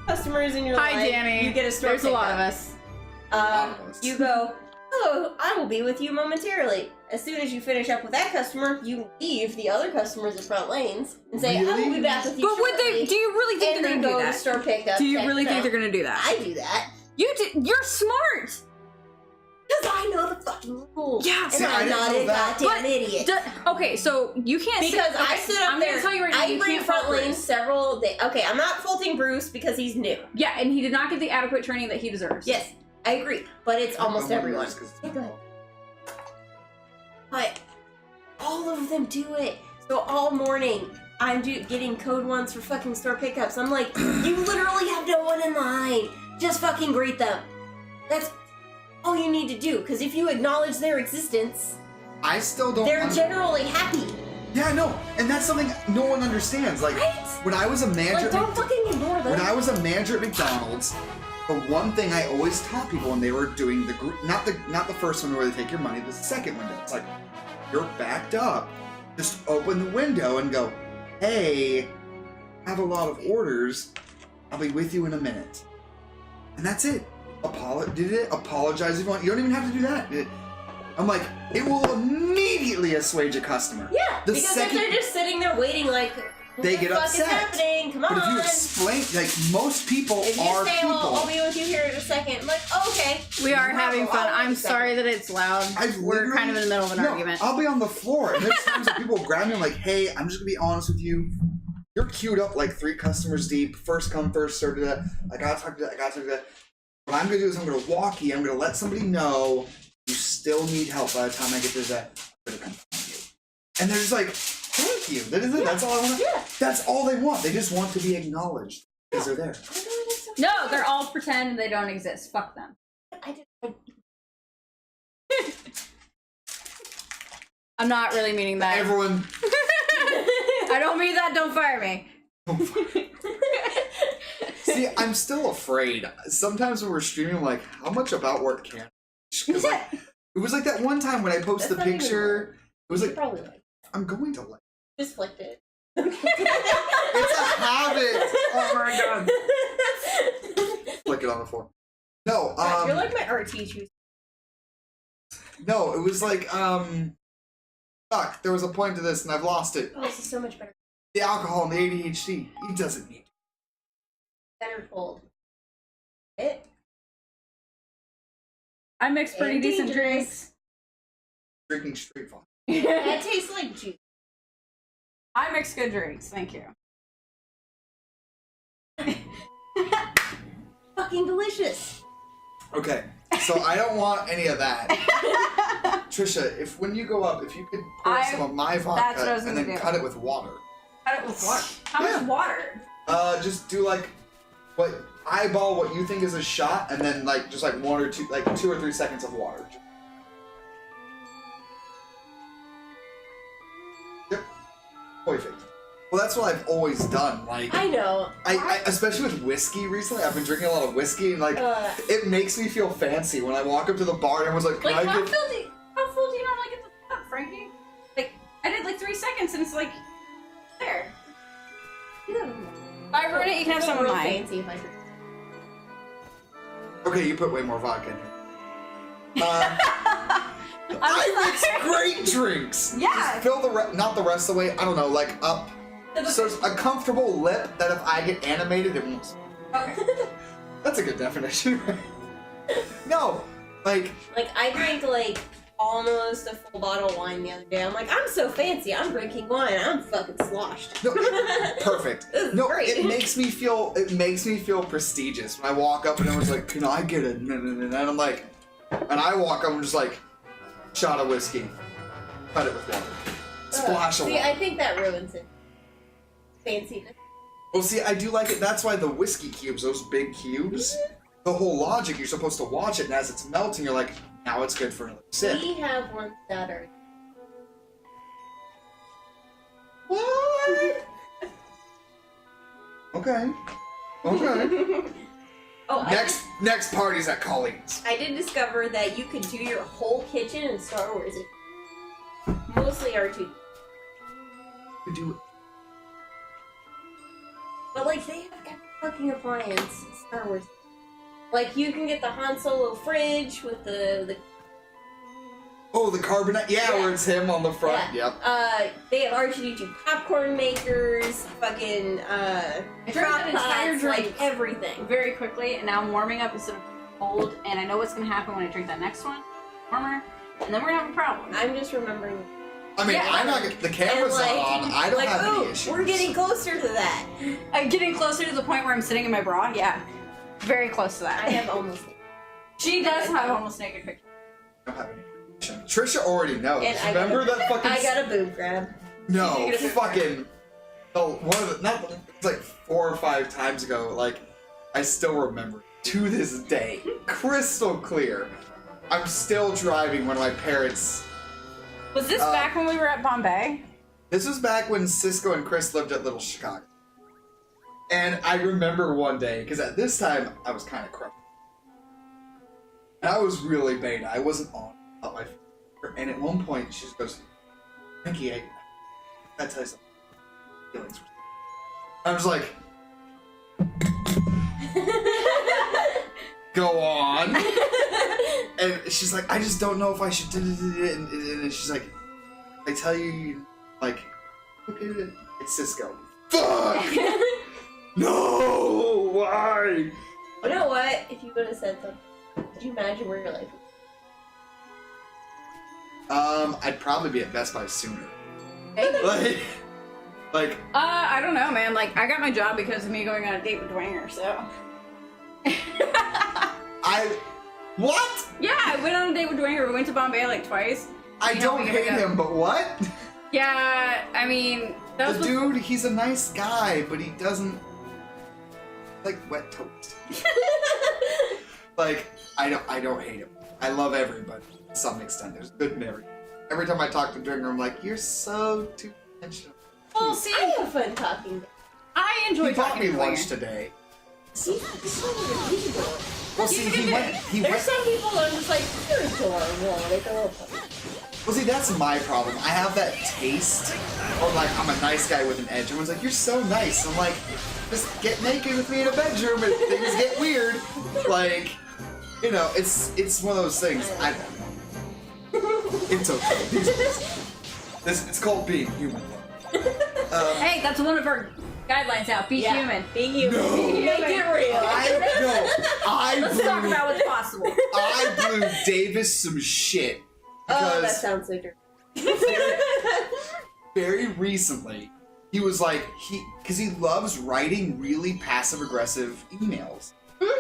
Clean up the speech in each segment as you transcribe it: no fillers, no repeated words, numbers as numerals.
customers in your life. Hi, Danny. You get a store There's a lot of pickup. us. You go, oh, I will be with you momentarily. As soon as you finish up with that customer, you leave the other customers in front lanes and say, I will be back with you But would shortly. they? Do you really think And they're then gonna go do to that? store pickup. Do you really think they're gonna do that? I do that. You're smart. Because I know the fucking rules. Yeah. And See, I I'm didn't not know a that. goddamn idiot. Okay, so you can't Because I stood up I'm there. gonna tell you right now, I you bring can't front fault lane Bruce. several days. Okay, I'm not faulting Bruce because he's new. Yeah, and he did not get the adequate training that he deserves. Yes, I agree. But it's almost everyone. Yeah, go ahead. But all of them do it. So all morning, I'm getting code ones for fucking store pickups. I'm like, you literally have no one in line. Just fucking greet them. That's all you need to do. Because if you acknowledge their existence, I still don't. they're generally happy. Yeah, I know, and that's something no one understands. Like Right? when I was a manager, Like, don't fucking ignore them. when I was a manager at McDonald's, the one thing I always taught people when they were doing the not the first one where they take your money, the second window. It's like you're backed up. Just open the window and go, "Hey, I have a lot of orders. I'll be with you in a minute." And that's it. Apologize if you want. You don't even have to do that. I'm like, it will immediately assuage a customer. Yeah, The because second- if they're just sitting there waiting, like, what They the get fuck upset. is happening? Come But if you on. explain, like, most people If you are say, people. I'll be with you here in a second, I'm like, oh, okay. We are No having problem, fun. I'll wait I'm a second. sorry that it's loud. We're kind of in the middle of an argument. I'll be on the floor, and there's times that people grab me. I'm like, "Hey, I'm just gonna be honest with you. You're queued up like 3 customers deep. First come, first serve. To that. I gotta talk to that. I gotta talk to that. What I'm gonna do is I'm gonna walk you. I'm gonna let somebody know you still need help by the time I get to that. I'm gonna come find you." And they're just like, "Thank you. That is it. That's all I want." Yeah. That's all they want. They just want to be acknowledged because they're there. No, they're all pretend and they don't exist. Fuck them. I'm not really meaning that. Everyone. I don't mean that. Don't fire me. See, I'm still afraid. Sometimes when we're streaming, I'm like, how much about work can? Because like, it was like that one time when I posted the That's not even picture. It was like, probably like I'm going to like. just flicked it. It's a habit. Oh my god. Flick it on the floor. No, God, you're like my art teacher. no, it was like, fuck, there was a point to this and I've lost it. Oh, this is so much better. The alcohol and the ADHD. He doesn't need Better cold. It. I mix pretty And decent dangerous. drinks. drinking straight vodka. That tastes like juice. I mix good drinks. Thank you. Fucking delicious. Okay, so I don't want any of that. Trisha, if when you go up, if you could pour some of my that's what I vodka was and gonna then do. cut it with water. Cut it with water. How Yeah. much water? Just do like eyeball what you think is a shot, and then like just like 1 or 2, like 2 or 3 seconds of water. Yep. Perfect. Well, that's what I've always done. Like I know. I especially with whiskey recently. I've been drinking a lot of whiskey, and like it makes me feel fancy when I walk up to the bar and everyone's like, "Can Like, I how get?" full do you normally get the cup, Frankie? Like, I did like 3 seconds and it's like, there. If I ruin it, you can have some of real mine. fancy if I drink. Okay, you put way more vodka in here. I mix great drinks. Yeah. Just fill not the rest of the way. I don't know, like up. So it's a comfortable lip that if I get animated, it won't. That's a good definition. No, like I drank like almost a full bottle of wine the other day. I'm like, I'm so fancy. I'm drinking wine. I'm fucking sloshed. no, perfect. This is No, great. it makes me feel prestigious when I walk up and everyone's like, "Can I get a?" And I'm like, and I walk up and I'm just like, shot of whiskey, cut it with water, splash of See, water. I think that ruins it. Fanciness. Well, see, I do like it. That's why the whiskey cubes, those big cubes, the whole logic, you're supposed to watch it, and as it's melting, you're like, now it's good for another sip. We have ones that are. What? Okay. Okay. Oh, Next party's at Colleen's. I did discover that you could do your whole kitchen in Star Wars. Mostly R2. We do. But like they have every fucking appliance in Star Wars. Like you can get the Han Solo fridge with the Oh, the carbonite. Yeah, Yeah. where it's him on the front. Yeah. Yep. They have R2D2 popcorn makers, fucking I drank crock that entire pots, drink like everything. very quickly, and now I'm warming up instead of cold, and I know what's gonna happen when I drink that next one. warmer, and then we're gonna have a problem. I'm just remembering. I mean, Yeah. I'm not. The camera's And, not on. I don't have ooh, any issues. we're getting closer to that. Getting closer to the point where I'm sitting in my bra. Yeah, very close to that. I have almost. She does have almost naked pictures. I don't have any. Trisha already knows. And I Remember got that fucking? I got a boob grab. No, fucking. Oh, one of the it's like 4 or 5 times ago. Like, I still remember to this day, crystal clear. I'm still driving one of my parents. Was this back when we were at Bombay? This was back when Cisco and Chris lived at Little Chicago. And I remember one day, because at this time, I was kind of crummy. And I was really beta. I wasn't on about my finger. And at one point, she just goes, Frankie, I gotta tell you something. Feelings. I was like, go on. And she's like, I just don't know if I should do it. And she's like, I tell you, like, okay, it's Cisco. Fuck! No! Why? You know what? If you would have said something, could you imagine where your life would I'd probably be at Best Buy sooner. be? Like, I don't know, man. Like, I got my job because of me going on a date with Dwanger, so. what? Yeah, I went on a date with Dwanger. We went to Bombay like twice. I don't hate him, but what? Yeah, I mean, that The was dude, he's a nice guy, but he doesn't like wet toast. Like, I don't hate him. I love everybody to some extent. There's good and every time I talk to Dringer, I'm like, you're so two-dimensional. Well, see, I have fun talking. I enjoy He bought talking me to lunch Dwanger. today. See, this one is adorable. Well, see, he There's went. some people that are just like, you're adorable. Like a little puppy. Well, see, that's my problem. I have that taste, or like, I'm a nice guy with an edge. Everyone's like, you're so nice. I'm like, just get naked with me in a bedroom and things get weird. Like, you know, it's one of those things. It's okay. It's called being human. Hey, that's one of our guidelines out. Be Yeah. human. Being human. No. Make it real. Let's talk about what's possible. I blew Davis some shit Oh, that because sounds so true. very recently he was like because he loves writing really passive aggressive emails,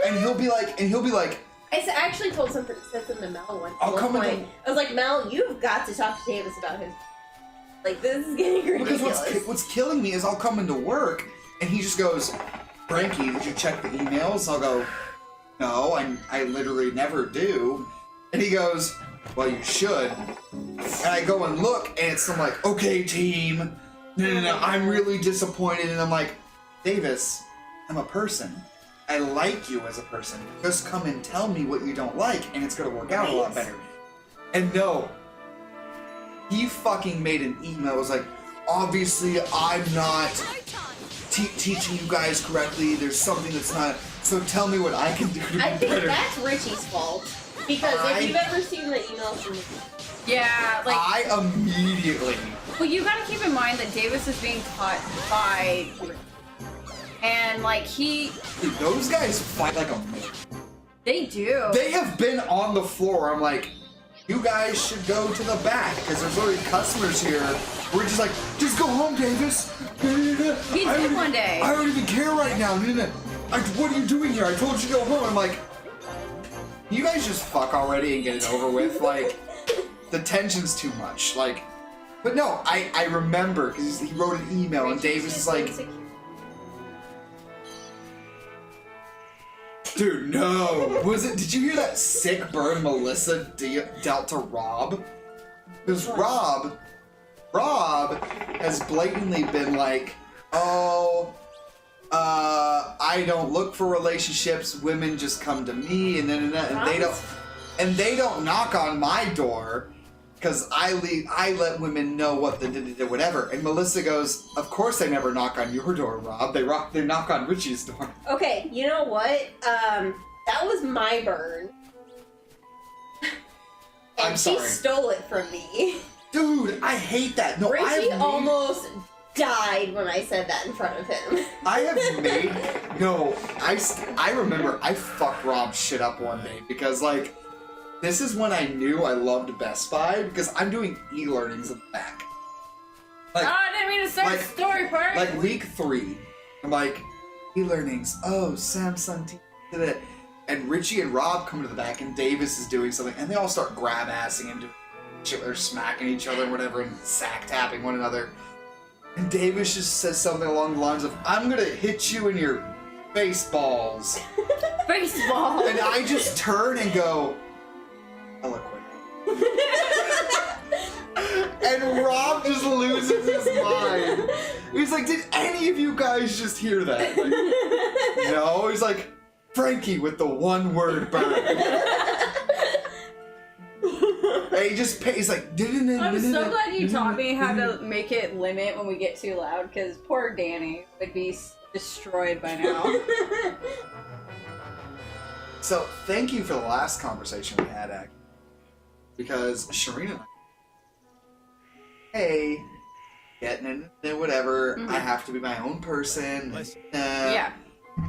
and he'll be like, I actually told something to Mel once. I'll At come one in point. I was like, Mel, you've got to talk to Davis about his. Like, this is getting ridiculous. because what's killing me is I'll come into work and he just goes, Frankie, did you check the emails? I'll go, no, I literally never do. And he goes, well, you should. And I go and look, and I'm like, okay, team. No, I'm really disappointed. And I'm like, Davis, I'm a person. I like you as a person. Just come and tell me what you don't like, and it's gonna work out a lot better. And no, he fucking made an email. It was like, obviously, I'm not teaching you guys correctly. There's something that's not. So tell me what I can do to be I think better. that's Richie's fault. Because if you've ever seen the emails from Yeah, like. I immediately. Well, you gotta keep in mind that Davis is being taught by. And, like, Dude, those guys fight like a man. they do. They have been on the floor. I'm like, you guys should go to the back because there's already customers here. We're just like, just go home, Davis. He did one day. I don't even care right now. What are you doing here? I told you to go home. I'm like, you guys just fuck already and get it over with. Like, the tension's too much. Like, but no, I remember because he wrote an email and Davis is like, dude, no. Did you hear that sick burn Melissa dealt to Rob? Because Rob has blatantly been like, oh, I don't look for relationships. Women just come to me, and they don't knock on my door because I let women know what the whatever. And Melissa goes, of course they never knock on your door, Rob. They knock on Richie's door. Okay, you know what? That was my burn. And I'm sorry. she stole it from me. Dude, I hate that. No, Richie almost died when I said that in front of him. I remember I fucked Rob's shit up one day because, like, This is when I knew I loved Best Buy, because I'm doing e-learnings in the back. Like, oh, I didn't mean to start the story part. Like week 3, I'm like, e-learnings, oh, Samsung TV, and Richie and Rob come to the back, and Davis is doing something, and they all start grab-assing and doing shit, they're smacking each other and whatever, and sack-tapping one another. And Davis just says something along the lines of, I'm gonna hit you in your baseballs. Baseball. And I just turn and go, eloquent. And Rob just loses his mind. He's like, did any of you guys just hear that? Like, no. He's like, Frankie with the one-word burn. And he just he's like, I'm so glad you taught me how to make it limit when we get too loud, because poor Danny would be destroyed by now. So, thank you for the last conversation we had, actually. Because Sharina and I, hey, getting into whatever, I have to be my own person. Yeah.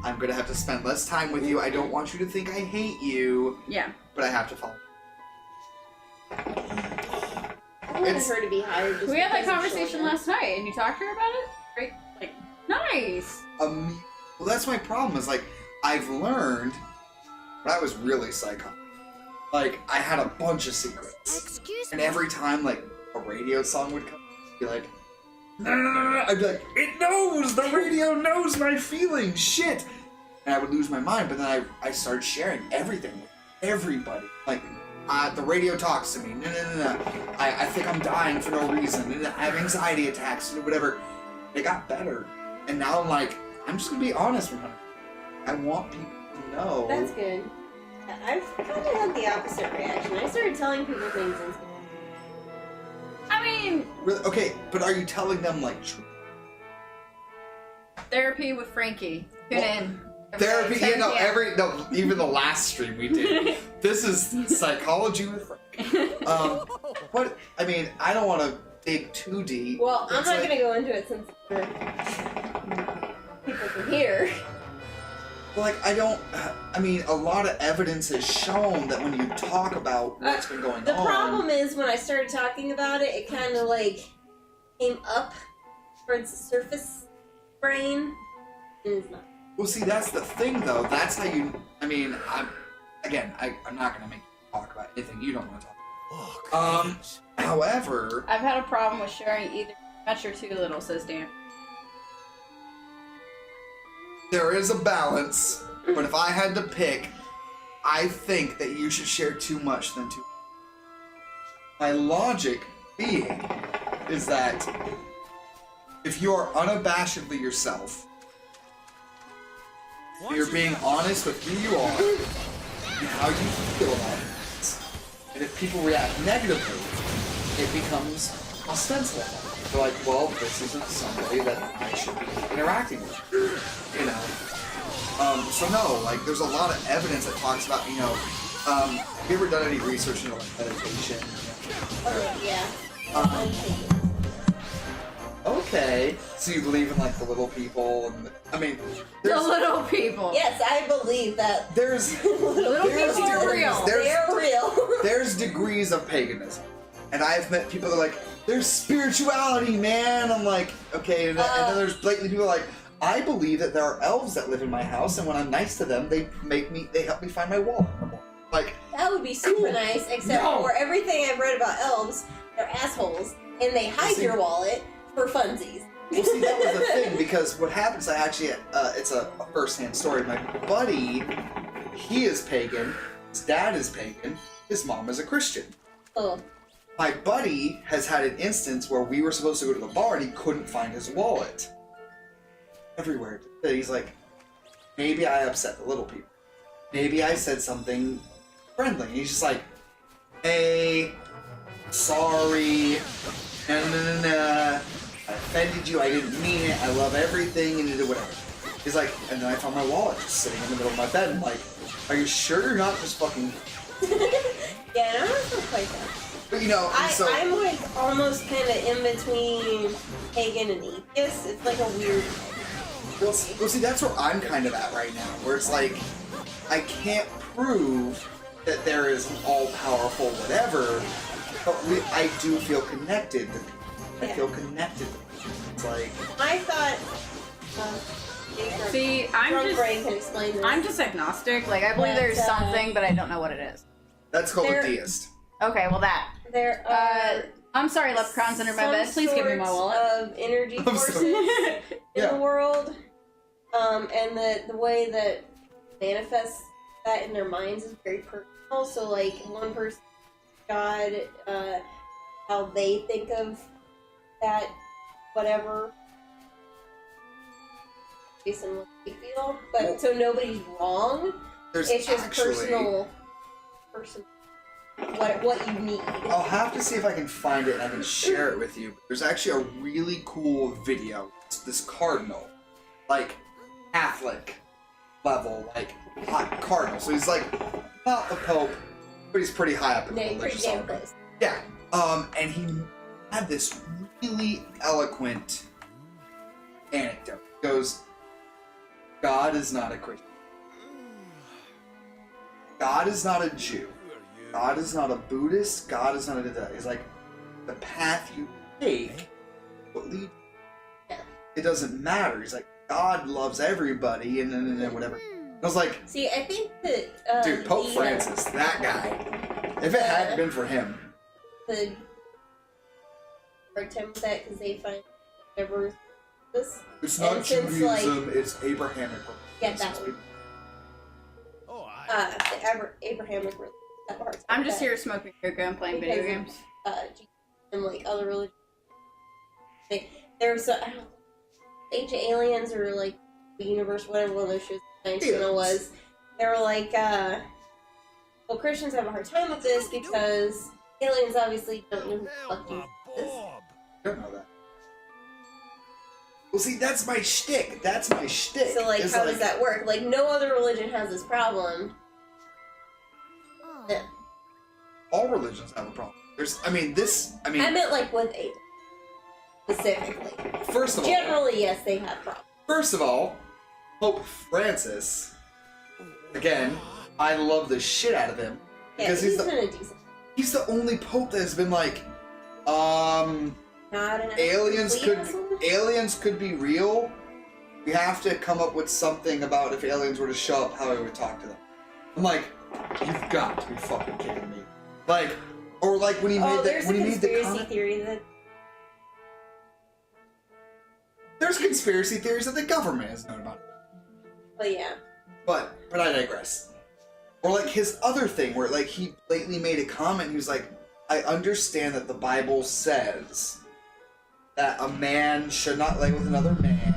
I'm gonna have to spend less time with you. I don't want you to think I hate you. Yeah. But I have to follow. I wanted her to be hired. Just We had that because of conversation Shona. last night, and you talked to her about it? Right? Like, nice! Well, that's my problem, is like, I've learned when I was really psychotic. Like, I had a bunch of secrets. And every time, like, a radio song would come, I'd be like, no. I'd be like, it knows! The radio knows my feelings! Shit! And I would lose my mind, but then I started sharing everything with everybody. Like, the radio talks to me. No. I think I'm dying for no reason. I have anxiety attacks, whatever. It got better. And now I'm like, I'm just gonna be honest with her. I want people to know. That's good. I've kind of had the opposite reaction. I started telling people things and stuff. I mean... Really? Okay, but are you telling them, like, truth? Therapy with Frankie. Tune in. Therapy, Okay, 10 p.m. even the last stream we did. This is psychology with Frank. What, I mean, I don't want to dig too deep. Well, I'm It's not like- going to go into it since people can hear. Like, I mean, a lot of evidence has shown that when you talk about what's been going The on... problem is when I started talking about it, it kind of like came up towards the surface brain. And it's not. Well, see, that's the thing, though. That's how you... I mean, I'm not going to make you talk about anything you don't want to talk about. However... I've had a problem with sharing either too much or too little, says Dan. There is a balance, but if I had to pick, I think that you should share too much than too... My logic being is that if you are unabashedly yourself, you're being honest with who you are and how you feel about things. And if people react negatively, it becomes ostensible. They're like, well, this isn't somebody that I should be interacting with, you know? So no, like, there's a lot of evidence that talks about, you know, have you ever done any research into, like, meditation? Yeah. Okay. So you believe in, like, the little people and, the The little people. Yes, I believe that. There's Little people are real. They're real. There's degrees of paganism. And I've met people that are like, there's spirituality, man. I'm like, okay. And then there's blatantly people like, I believe that there are elves that live in my house, and when I'm nice to them, they help me find my wallet. Like, That would be super nice, except for everything I've read about elves, they're assholes, and they hide your wallet for funsies. Well, see, that was the thing, because what happens, it's a first-hand story. My buddy, he is pagan, his dad is pagan, his mom is a Christian. Oh. My buddy has had an instance where we were supposed to go to the bar and he couldn't find his wallet. Everywhere. He's like, maybe I upset the little people. Maybe I said something friendly. He's just like, hey, sorry, I offended you, I didn't mean it, I love everything, and whatever. He's like, and then I found my wallet just sitting in the middle of my bed. I'm like, are you sure you're not just fucking... Yeah, and I'm not quite that. But you know, I'm like almost kind of in between pagan and atheist. It's like a weird... Well, see, that's where I'm kind of at right now, where it's like, I can't prove that there is an all-powerful whatever, but I do feel connected. I feel connected. It's like I thought. See, I'm Brain can explain this. just agnostic. Like, I believe there's something, but I don't know what it is. that's called a deist. Okay, well that. There are. I'm sorry, leprechauns under my bed. Please give me my wallet. Of energy forces in the world, and the way that manifests that in their minds is very personal. So, like, one person, God, how they think of that, whatever, based on what they feel. But so nobody's wrong. It's just personal. What you need. I'll have to see if I can find it and I can share it with you. There's actually a really cool video. It's this cardinal, like Catholic level, like hot cardinal. So he's like not the Pope, but he's pretty high up in the religious order. Yeah. And he had this really eloquent anecdote. He goes, God is not a Christian. God is not a Jew. God is not a Buddhist. God is not a... He's like, the path you take will lead you. Yeah. It doesn't matter. He's like, God loves everybody, and then whatever. I was like... See, I think that... dude, Pope Francis, that guy. If it hadn't been for him... The hard time with that, because they find whatever this... It's not Judaism, like, it's Abrahamic. Yeah, that one. The Abrahamic religion. I'm just here smoking hookah and playing video games. And like other religions. There's Ancient Aliens or like the Universe, whatever one of those shows Science Channel was. They were like, well, Christians have a hard time with this because aliens obviously don't know who the fuck Jesus is. I don't know that. Well, see, that's my shtick. That's my shtick. So, like, how does that work? Like, no other religion has this problem. Yeah. All religions have a problem. I meant like with atheism. Specifically. First of all. Generally, yes, they have problems. First of all, Pope Francis, again, I love the shit out of him. Because he's been a decent. He's the only pope that has been like, Not an aliens could be real. We have to come up with something about if aliens were to show up, how we would talk to them. I'm like, you've got to be fucking kidding me. Like, or like when he made that, when he made the comment. Theory that. There's conspiracy theories that the government has known about. Well, yeah. But I digress. Or like his other thing where like he blatantly made a comment. He was like, I understand that the Bible says that a man should not lay with another man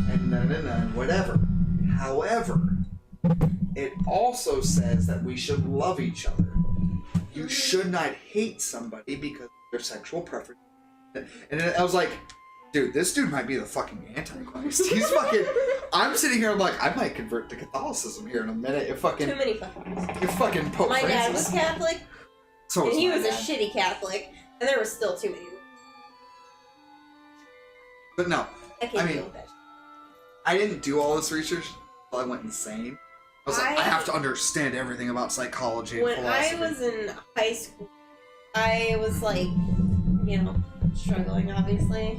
and whatever. However, it also says that we should love each other. You should not hate somebody because of their sexual preference. And then I was like, dude, this dude might be the fucking Antichrist. He's fucking... I'm sitting here, I'm like, I might convert to Catholicism here in a minute. If fucking... Too many fucking... If fucking Pope My Francis. dad was Catholic, so and he was dad. a shitty Catholic, and there was still too many. But no. I can't deal with that. I didn't do all this research until I went insane. I was like, I have to understand everything about psychology and philosophy. When I was in high school, I was like, you know, struggling, obviously.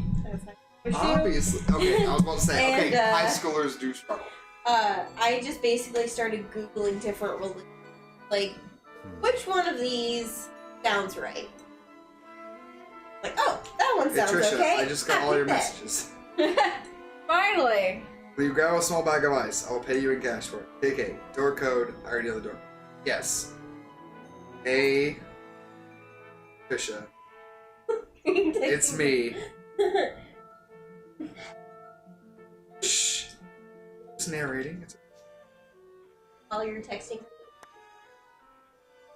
Obviously. Okay, I was about to say, and, high schoolers do struggle. I just basically started Googling different religions. Like, which one of these sounds right? Like, oh, that one sounds Trisha, okay. I just got all your messages. Finally! Will you grab a small bag of ice? I will pay you in cash for it. KK. Door code. I already know the door. Yes. Hey. Trisha. It's me. Shh. It's narrating. While you're texting.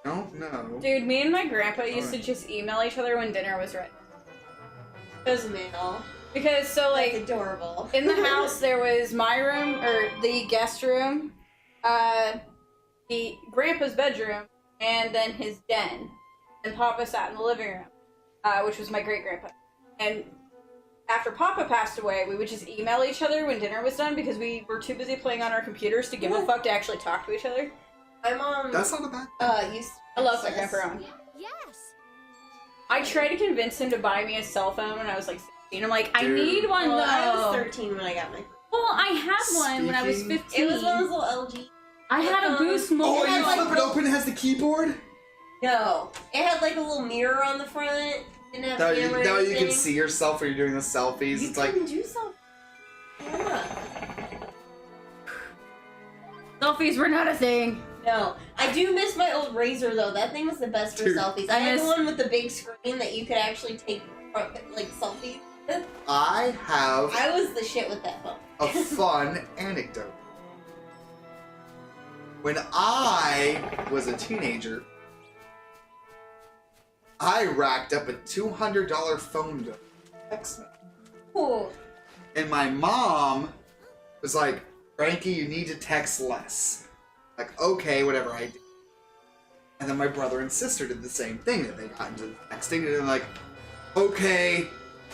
No. Dude, me and my grandpa used to just email each other when dinner was ready. Mail. Because, so, like, that's adorable. In the house, there was my room, or the guest room, the grandpa's bedroom, and then his den. And Papa sat in the living room, which was my great-grandpa. And after Papa passed away, we would just email each other when dinner was done because we were too busy playing on our computers to give a fuck to actually talk to each other. My mom. That's not a bad. Used. I love my grandpa. Yes. I tried to convince him to buy me a cell phone when I was like 16. I'm like, I Dude. need one Well, though. I was 13 when I got my. Well, I had one when I was Speaking- 15. It was one of those little LG. I had a Boost mobile. Oh, It had, you like, flip it little- open, it has the keyboard? No, it had like a little mirror on the front. Didn't have Now, camera or you anything. can see yourself when you're doing the selfies. You It's like, can do something. Yeah. Selfies were not a thing. No, I do miss my old Razor though. That thing was the best for Dude. selfies. I had the one with the big screen that you could actually take like selfies with. I have I was the shit with that phone. a fun anecdote. When I was a teenager, I racked up a $200 phone bill. Text me. Cool. And my mom was like, Frankie, you need to text less. Like, okay, whatever I do. And then my brother and sister did the same thing. That they got into texting and they're like, okay,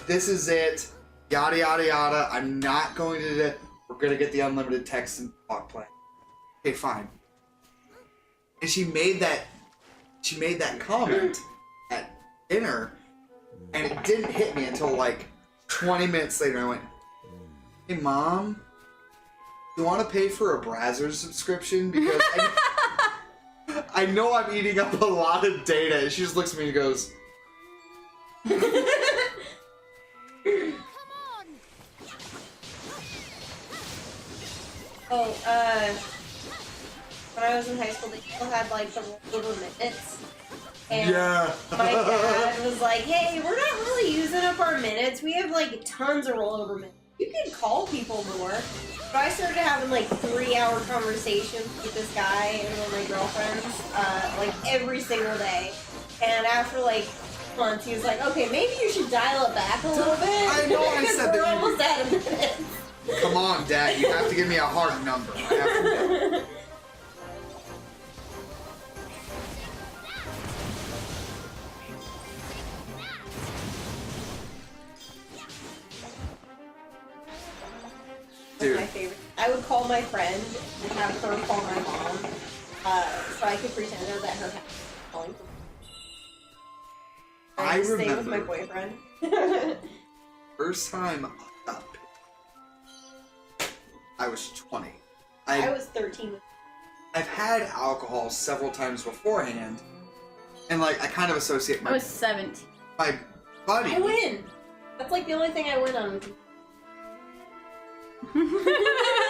this is it. Yada, yada, yada. I'm not going to do it. We're going to get the unlimited text and talk plan. Okay, fine. And she made that comment at dinner, and it didn't hit me until like 20 minutes later. I went, hey, Mom, you want to pay for a Brazzers subscription? Because I know I'm eating up a lot of data. And she just looks at me and goes, Come on. Oh, when I was in high school, they still had like the rollover minutes. And yeah. my dad was like, hey, we're not really using up our minutes. We have like tons of rollover minutes. You can call people more. So I started having like 3-hour conversations with this guy and one of my girlfriends, like every single day. And after like months, he was like, okay, maybe you should dial it back a little bit. I know I because said we're that you- almost out of minutes. Come on, Dad, you have to give me a hard number. I have to. Dude. My favorite. I would call my friend and have her call my mom, so I could pretend that her house was calling for me. I stay with my remember- boyfriend. First time up, I was 20. I was 13. I've had alcohol several times beforehand, and like I kind of associate I was 17. my buddy. I win. That's like the only thing I win on.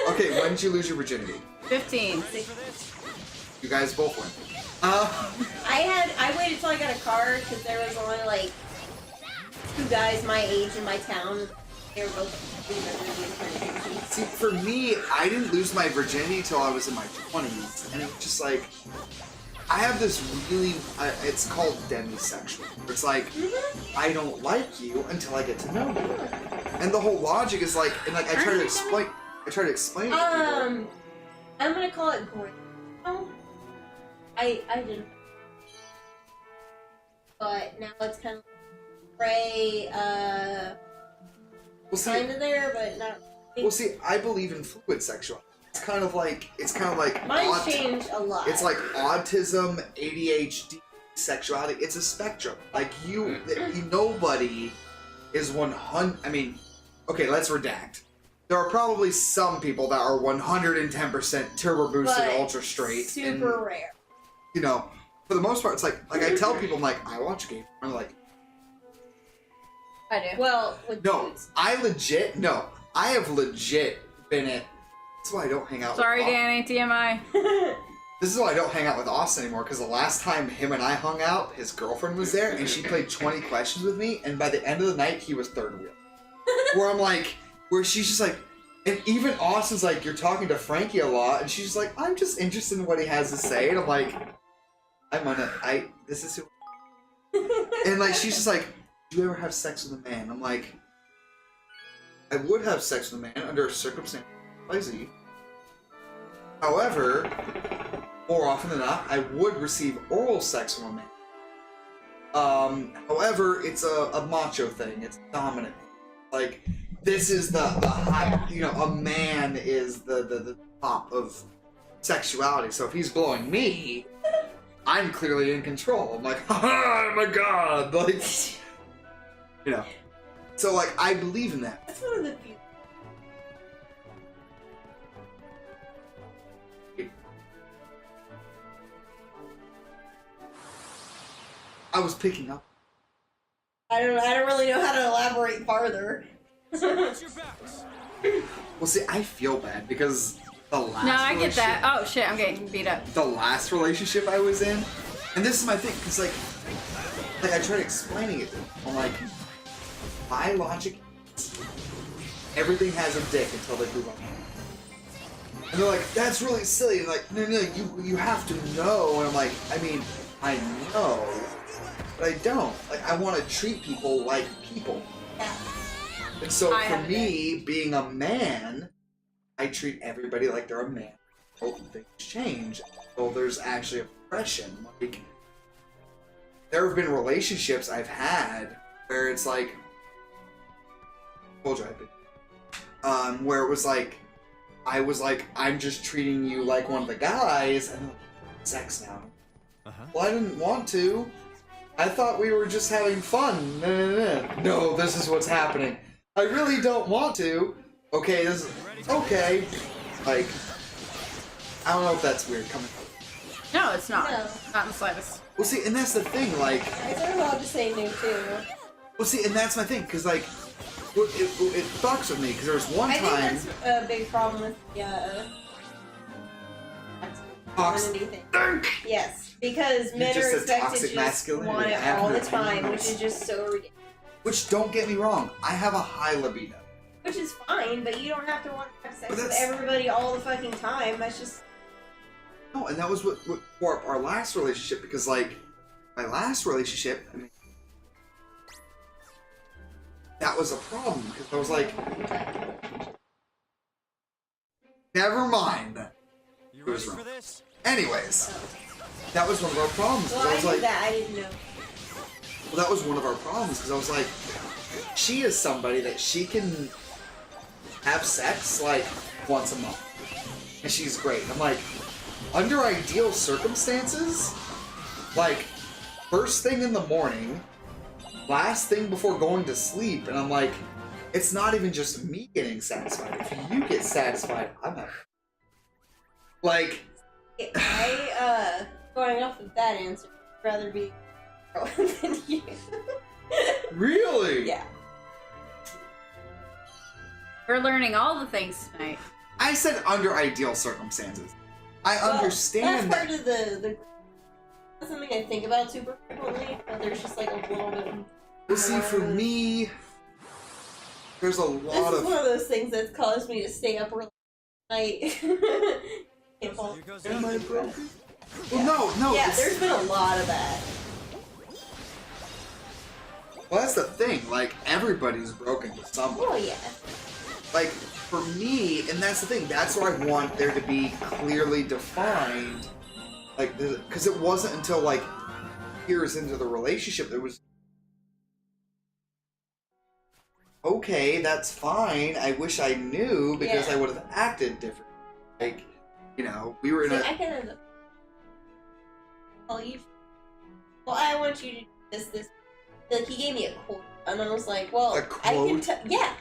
Okay, when did you lose your virginity? 15. You guys both win. I waited till I got a car because there was only like 2 guys my age in my town. They were both. See, for me, I didn't lose my virginity till I was in my 20s, and it was just like, I have this really, it's called demisexual. It's like, I don't like you until I get to know you. And the whole logic is like, and like I try to explain it to people. I'm gonna call it gray. Oh, I didn't. But now it's kind of gray, Well, see, kind of there, but not. well, see, I believe in fluid sexuality. It's kind of like Mine's changed a lot. It's like autism, ADHD, sexuality. It's a spectrum. Like nobody is 100. I mean, okay, let's redact. There are probably some people that are 110% turbo boosted, But ultra straight, super and, rare. you know, for the most part, it's like I tell people, I'm like, I watch a game. I'm like, I do. Well, with no, dudes. I have legit been at. That's why I don't hang out. Sorry, with Danny, TMI. This is why I don't hang out with Austin anymore, because the last time him and I hung out, his girlfriend was there, and she played 20 questions with me, and by the end of the night, he was third wheel. Where she's just like, and even Austin's like, you're talking to Frankie a lot, and she's just like, I'm just interested in what he has to say, and I'm like, this is who. And like, she's just like, do you ever have sex with a man? I'm like, I would have sex with a man under a circumstance lazy. However, more often than not, I would receive oral sex from a man. However, it's a macho thing. It's dominant. Like, this is the high, you know, a man is the top of sexuality. So if he's blowing me, I'm clearly in control. I'm like, oh my god, like, you know. So like, I believe in that. That's one of the few. I was picking up. I don't really know how to elaborate farther. Well, see, I feel bad because the last. No, I get relationship- that. Oh shit, I'm getting beat up. The last relationship I was in, and this is my thing, because like I tried explaining it to them. I'm like, my logic is everything has a dick until they move on. And they're like, that's really silly. And like, no, you have to know. And I'm like, I mean, I know, but I don't. Like, I want to treat people like people. Yeah. And so I for have me, being a man, I treat everybody like they're a man. Oh, things change. So there's actually oppression. Like, there have been relationships I've had where it's like, told you I've been, where it was like, I was like, I'm just treating you like one of the guys, and like, sex now. Well, I didn't want to. I thought we were just having fun. No, this is what's happening. I really don't want to. Okay, this is okay. Like, I don't know if that's weird coming from. No, it's not. No. Not in the slightest. Well, see, and that's the thing. Like, Guys are allowed to say no too. well, see, and that's my thing, because like, it fucks with me because there was one I time. think that's a big problem with the masculinity thing. Yes, because men just are said expected toxic to just masculinity. want I it haven't all the heard time, anything which else. is just so ridiculous. Which, don't get me wrong, I have a high libido. Which is fine, but you don't have to want to have sex But with that's- everybody all the fucking time. That's just No, and that was what for our last relationship, because like, my last relationship, I mean, that was a problem, because I was like, never mind. It was wrong. Anyways, that was one of our problems, because well. I I was knew like, that. I didn't know. well, that was one of our problems, because I was like, she is somebody that she can have sex like once a month, and she's great. I'm like, under ideal circumstances, like first thing in the morning, last thing before going to sleep, and I'm like, it's not even just me getting satisfied. If you get satisfied, I'm happy. Like, I going off of that answer, I'd rather be a girl than you. really? Yeah. We're learning all the things tonight. I said under ideal circumstances. I Well, understand that's that. part of the. That's something I think about super frequently, but there's just like a little bit. Well, see, for me, there's a lot This is of. one of those things that's caused me to stay up really late. Can't fall asleep. Am I broken? Well, no. Yeah, it's- there's been a lot of that. Well, that's the thing. Like, everybody's broken to some Oh point. yeah. Like, for me, and that's the thing. That's where I want there to be clearly defined. Like, because it wasn't until like years into the relationship there was. Okay, that's fine. I wish I knew because Yeah. I would have acted different. Like, you know, we were in See, a. I kind of. Well, I want you to do this. Like he gave me a quote, and I was like, well, A I can quote? tell. Yeah.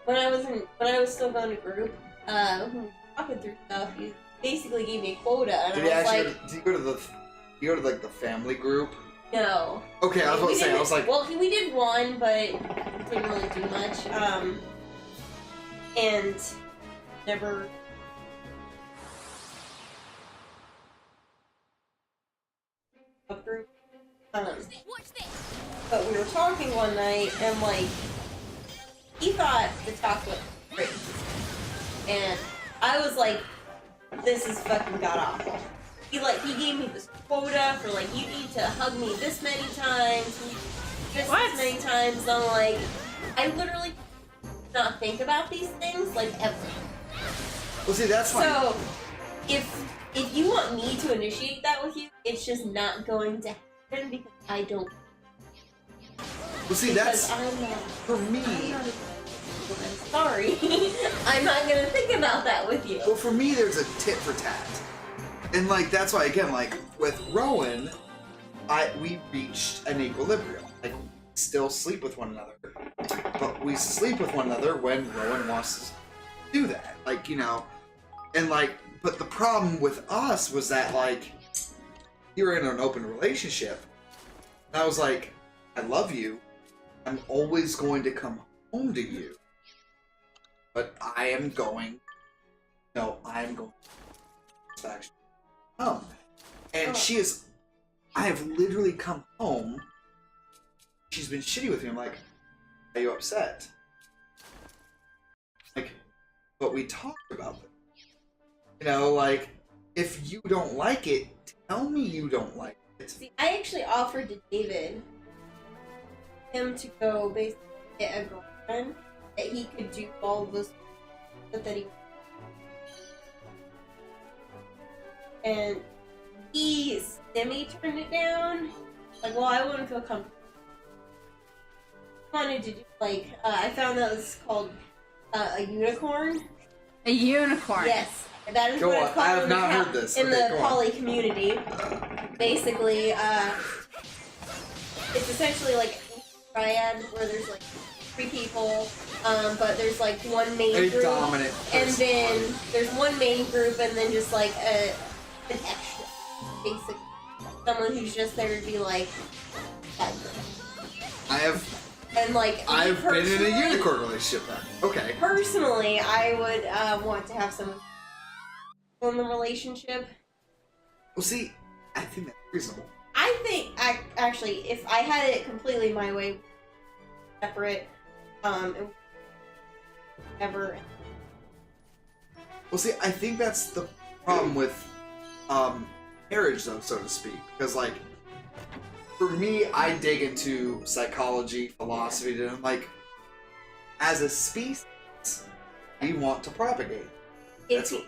When I was still going to group, talking through stuff, he basically gave me a quota, and Did you I was actually? like, Did you go to like the family group? no. Okay, I was about We to say. I didn't- was like, well, we did one, but it didn't really do much. And never. A group. But we were talking one night, and like, he thought the talk was great, and I was like, this is fucking god awful. He gave me this quota for like, you need to hug me this many times, this many times. And I'm like, I literally not think about these things like ever. well, see, that's fine. So, if you want me to initiate that with you, it's just not going to happen because I don't. Well, see, Because that's I'm not. for me. I'm not I'm sorry. I'm not gonna think about that with you. Well, for me, there's a tit for tat. And, like, that's why, again, like, with Rowan, we reached an equilibrium. Like, we still sleep with one another. But we sleep with one another when Rowan wants to do that. Like, you know, and, like, but the problem with us was that, like, you were in an open relationship. And I was like, I love you. I'm always going to come home to you. But I'm going to satisfaction. And I have literally come home. She's been shitty with me. I'm like, are you upset? Like, but we talked about it. You know, like, if you don't like it, tell me you don't like it. See, I actually offered to David him to go basically get a girlfriend that he could do all of this stuff that he. And he semi-turned it down. Like, well, I wouldn't feel comfortable. I wanted to do, like, I found that was called a unicorn. A unicorn? Yes. That is Go what on. it's called I have not heard this. in Okay, the go on. poly community. Basically, it's essentially like a triad where there's like 3 people, but there's like one main A group, dominant and person. then there's one main group, and then just like an extra, basically someone who's just there to be like that girl. And like I've been in a personally- unicorn relationship then. Okay. Personally, I would want to have someone in the relationship. Well, see, I think that's reasonable. I think, actually, if I had it completely my way, separate, ever. Well, see, I think that's the problem with marriage, though, so to speak. Because, like, for me, I dig into psychology, philosophy, and I'm like, as a species, we want to propagate. If That's you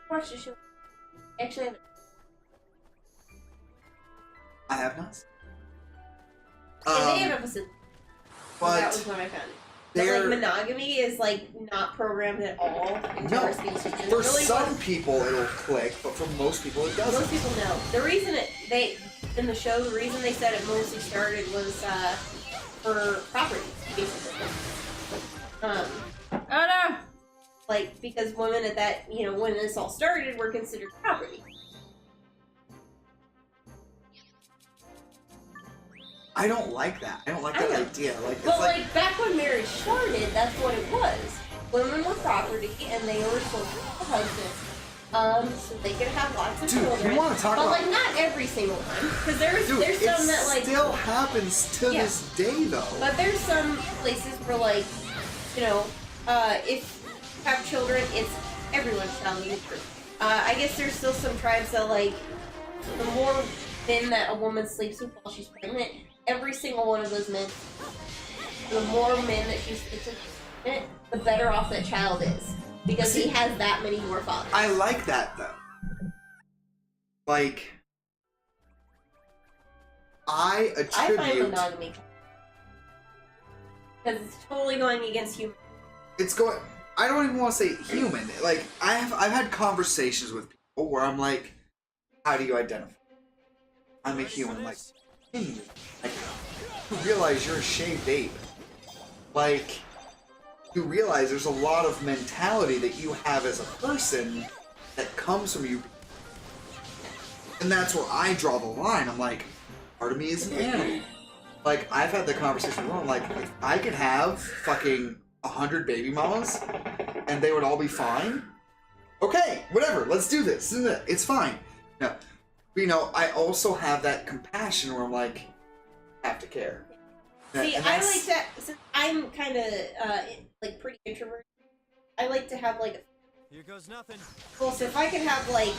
watch the show, actually, I have not. they have episodes. But That was when I found it. But, like, monogamy is like not programmed at all into our species. And for it really some was- people it'll click, but for most people it doesn't. most people know. The reason in the show, the reason they said it mostly started was for property, basically. Oh no! Like, because women at that, when this all started, were considered property. I don't like that. I don't like that I know. idea. Like, it's But, like, like, back when marriage started, that's what it was. Women were property, and they were sold to the husband, so they could have lots of dude, children. you want to talk But, about? like, not every single one. Because there's Dude, some it that, like... still happens to Yeah. this day, though. But there's some places where, like, if you have children, it's everyone's child in the group. I guess there's still some tribes that, like, the more men that a woman sleeps with while she's pregnant, every single one of those men, the more men that she sleeps with, the better off that child is. Because he has that many more fathers. I like that, though. Like, I I find attribute... monogamy because it's totally going against human. It's going... I don't even want to say human. Like, I've had conversations with people where I'm like, how do you identify? I'm a human. Like, like, you realize you're a shaved ape. Like, you realize there's a lot of mentality that you have as a person that comes from you. And that's where I draw the line. I'm like, part of me is an animal. Like, I've had the conversation where I'm like, if I could have fucking 100 baby mamas and they would all be fine, okay, whatever, let's do this. It's fine. No, I also have that compassion where I'm like, I have to care. See, And I that's- like that, since I'm kind of, like, pretty introverted, I like to have, like, Here goes nothing. well, so if I could have, like,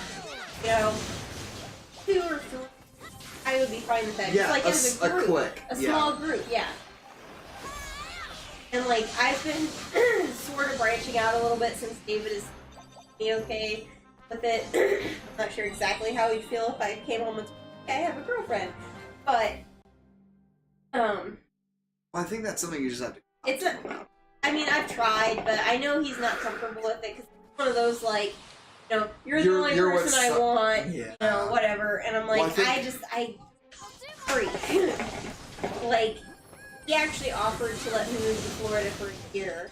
2 or 3, I would be fine with that. Yeah, Just, like, as a group. clique. A yeah. small group, yeah. And, like, I've been sort of branching out a little bit since David is okay with it. I'm not sure exactly how he'd feel if I came home and told him, "Hey, I have a girlfriend." But, Well, I think that's something you just have to. it's a, I mean, I've tried, but I know he's not comfortable with it because it's one of those like, you know, you're the only person I want, yeah. you know, whatever. And I'm like, Well, I freak. Like, he actually offered to let me move to Florida for a year.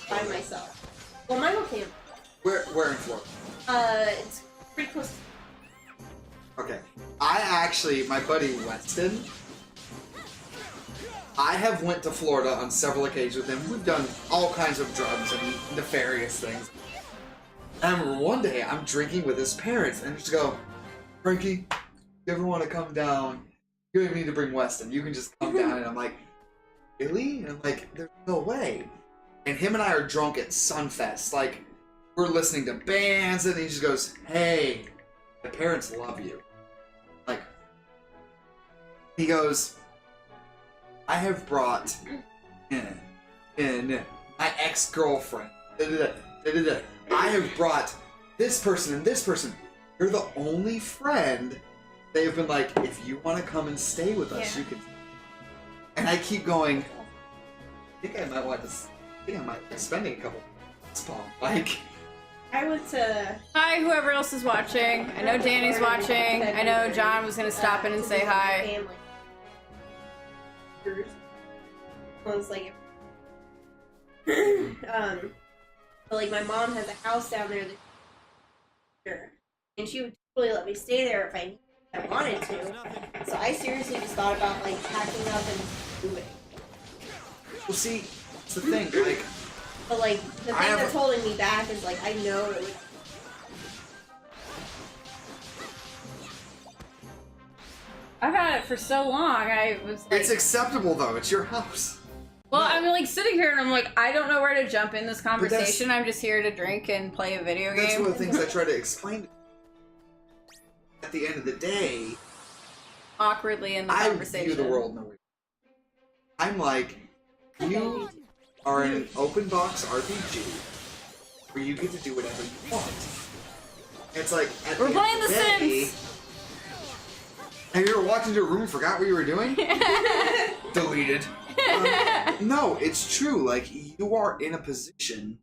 By myself. Well, Michael came. Where in Florida? It's pretty close. Okay. My buddy Weston, I have went to Florida on several occasions with him. We've done all kinds of drugs and nefarious things. And I remember one day I'm drinking with his parents and just go, Frankie, if you ever want to come down, you don't even need to bring Weston. You can just come down. And I'm like, really? And I'm like, there's no way. And him and I are drunk at Sunfest. Like, we're listening to bands and he just goes, hey, my parents love you. Like, he goes, I have brought in my ex-girlfriend. I have brought this person and this person. You're the only friend. They've been like, if you want to come and stay with us, you can. And I keep going, I think I might be spending a couple months, Paul. Like, I went to. Hi, whoever else is watching. I know Danny's watching. I know John was gonna stop in and say hi. Was like, but like my mom has a house down there, and she would totally let me stay there if I wanted to. So I seriously just thought about like packing up and moving. well, see, it's the thing, like. But like the thing that's holding me back is like I know it would. I've had it for so long. I was like, It's acceptable though. It's your house. well, I'm like sitting here and I'm like, I don't know where to jump in this conversation. I'm just here to drink and play a video game. That's one of the things I try to explain. At the end of the day, Awkwardly in the conversation. I view the world in a way. I'm like, you are in an open box RPG where you get to do whatever you want. It's like at We're the playing end of The day, Sims. Have you ever walked into a room and forgot what you were doing? Deleted. No, it's true. Like, you are in a position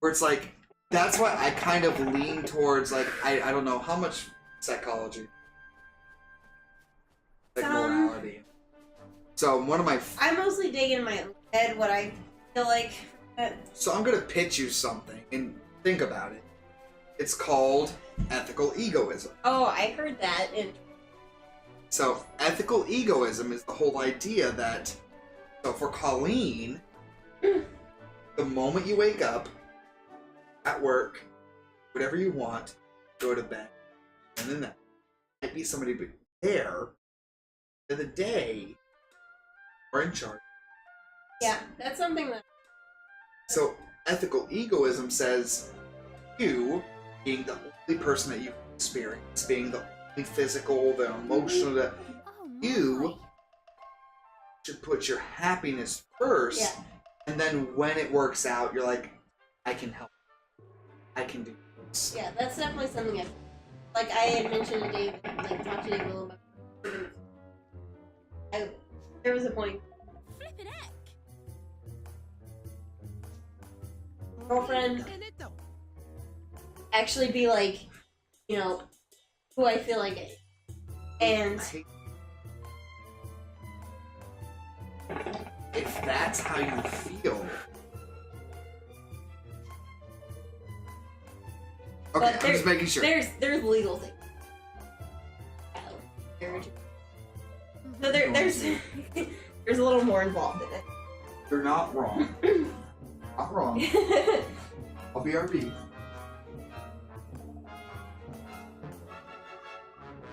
where it's like, that's why I kind of lean towards, like, I don't know, how much psychology? Like, morality. So, one of my... I mostly dig in my own head what I feel like. So, I'm gonna pitch you something, and think about it. It's called ethical egoism. Oh, I heard that. And So, ethical egoism is the whole idea that, so for Colleen, the moment you wake up, at work, whatever you want, go to bed, and then that might be somebody there, for the day, are in charge. yeah, that's something that. So, ethical egoism says, you, being the only person that you experience, being the physical, the emotional, that you should put your happiness first, and then when it works out, you're like, I can help. I can do this. Yeah, that's definitely something like I had mentioned to Dave, like talked to Dave a little bit. There was a point. Girlfriend actually be like, you know, who I feel like it. And if that's how you feel, okay, I'm just making sure. There's legal things. So there's there's a little more involved in it. You're not wrong. Not wrong. I'll BRB.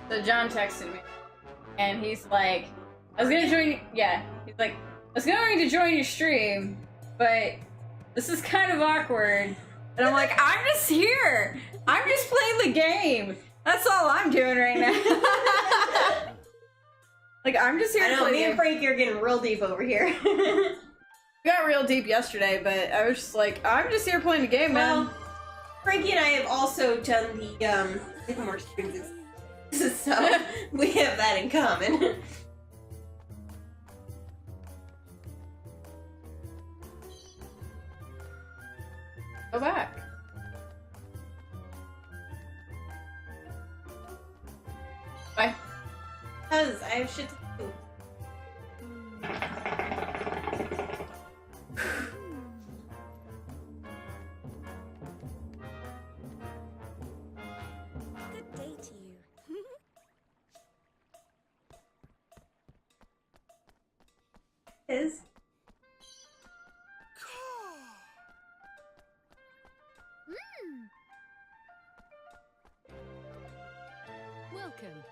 So John texted me, and he's like, I was gonna join, he's like, I was going to join your stream, but this is kind of awkward. And I'm like, I'm just here. I'm just playing the game. That's all I'm doing right now. Like, I'm just here I to know, play the me and game. Frankie are getting real deep over here. We got real deep yesterday, but I was just like, I'm just here playing the game, man. Well, Frankie and I have also done the Sycamore streams, so we have that in common. Go back. Bye. Because I have shit to do. Good day to you. Is Welcome.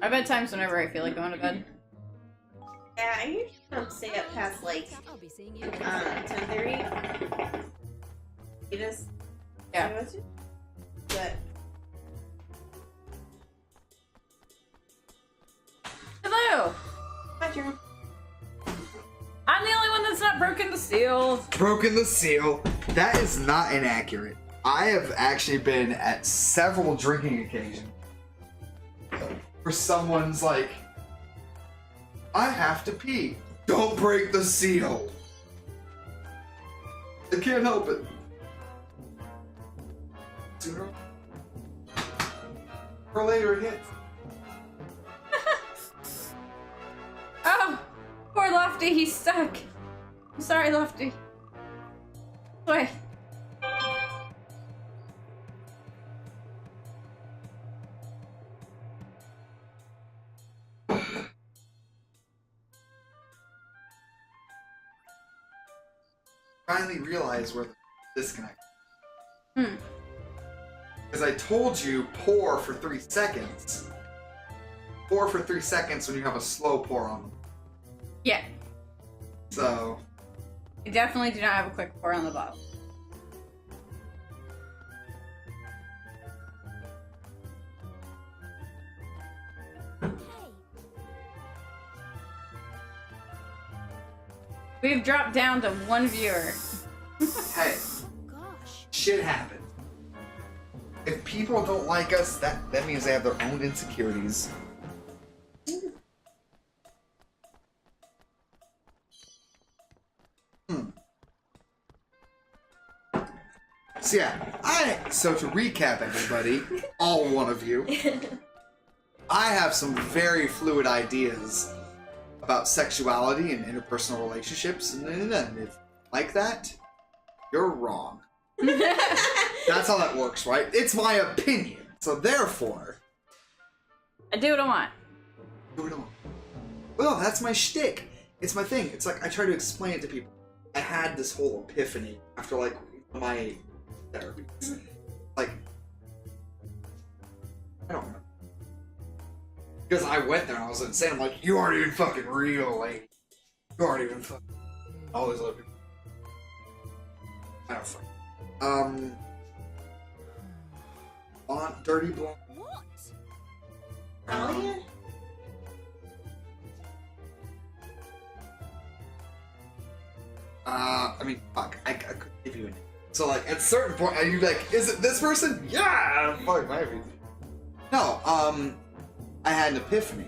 I bedtime's whenever I feel like going to bed. yeah, I usually don't stay up past like I'll be seeing you. 10:30. You just Yeah. But Hello! my turn. I'm the only one that's not broken the seal. Broken the seal. That is not inaccurate. I have actually been at several drinking occasions where someone's like, I have to pee. Don't break the seal. I can't help it. Sooner or later it hits. Oh! Poor Lofty, he's stuck. I'm sorry, Lofty. Wait. Finally realized where the disconnect. Hmm. Because I told you pour for 3 seconds. Pour for 3 seconds when you have a slow pour on them. Yeah. So, I definitely do not have a quick pour on the bottle. We've dropped down to 1 viewer. hey, Gosh. shit happens. If people don't like us, that means they have their own insecurities. So yeah, so to recap everybody, all one of you, I have some very fluid ideas about sexuality and interpersonal relationships, and if you like that, you're wrong. That's how that works, right? It's my opinion, so therefore, I do what I want. do it on. Well, that's my shtick. It's my thing. It's like I try to explain it to people. I had this whole epiphany after like my therapy. Like, I don't know. Because I went there and I was insane. I'm like, you aren't even fucking real, like, you aren't even fucking. All these other people. I don't fucking. On Dirty Blonde. What? Talia? I mean, fuck, I could give you a name. So, like, at a certain point, are you like, is it this person? Yeah! Fuck, maybe. No, I had an epiphany.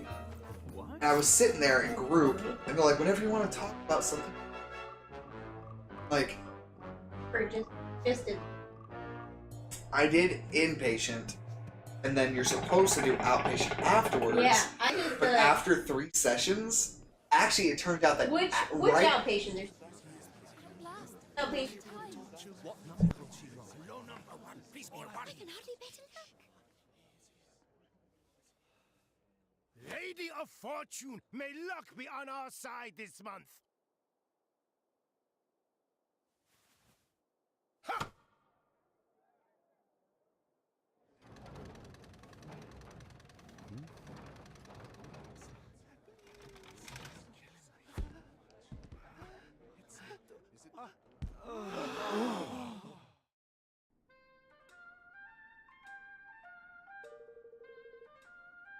And I was sitting there in group, and they're like, whenever you want to talk about something, like, Or just a I did inpatient, and then you're supposed to do outpatient afterwards. yeah. I just But after 3 sessions, actually, it turned out that which right. outpatient? There's outpatient. I can hardly bet him back. Lady of Fortune, may luck be on our side this month. Ha!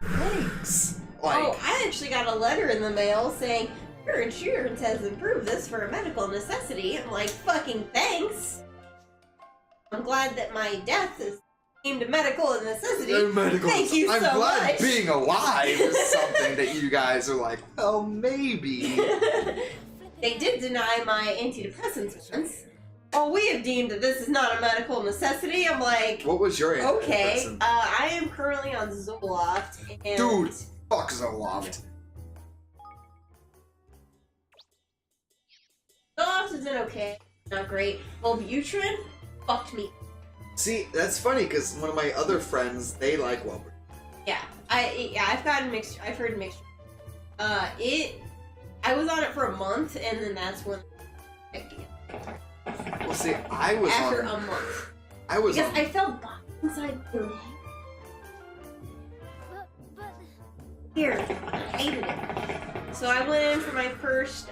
Thanks. Like, Oh, I actually got a letter in the mail saying your insurance has approved this for a medical necessity. I'm like, fucking thanks. I'm glad that my death is deemed a medical necessity. Medical. Thank you I'm so glad much. being alive is something that you guys are like, well, maybe. They did deny my antidepressants once. Oh, we have deemed that this is not a medical necessity. I'm like, What was your okay. antidepressant? I am currently on Zoloft. And Dude, fuck Zoloft. Zoloft has been okay. Not great. Wellbutrin fucked me. See, that's funny because one of my other friends, they like Wellbutrin. Yeah, I've gotten mixed. I've heard mixed. I was on it for a month, and then that's when. Well, see, I was After on. a month, I was because on. I felt box inside my head. But Here, I hated it. So I went in for my first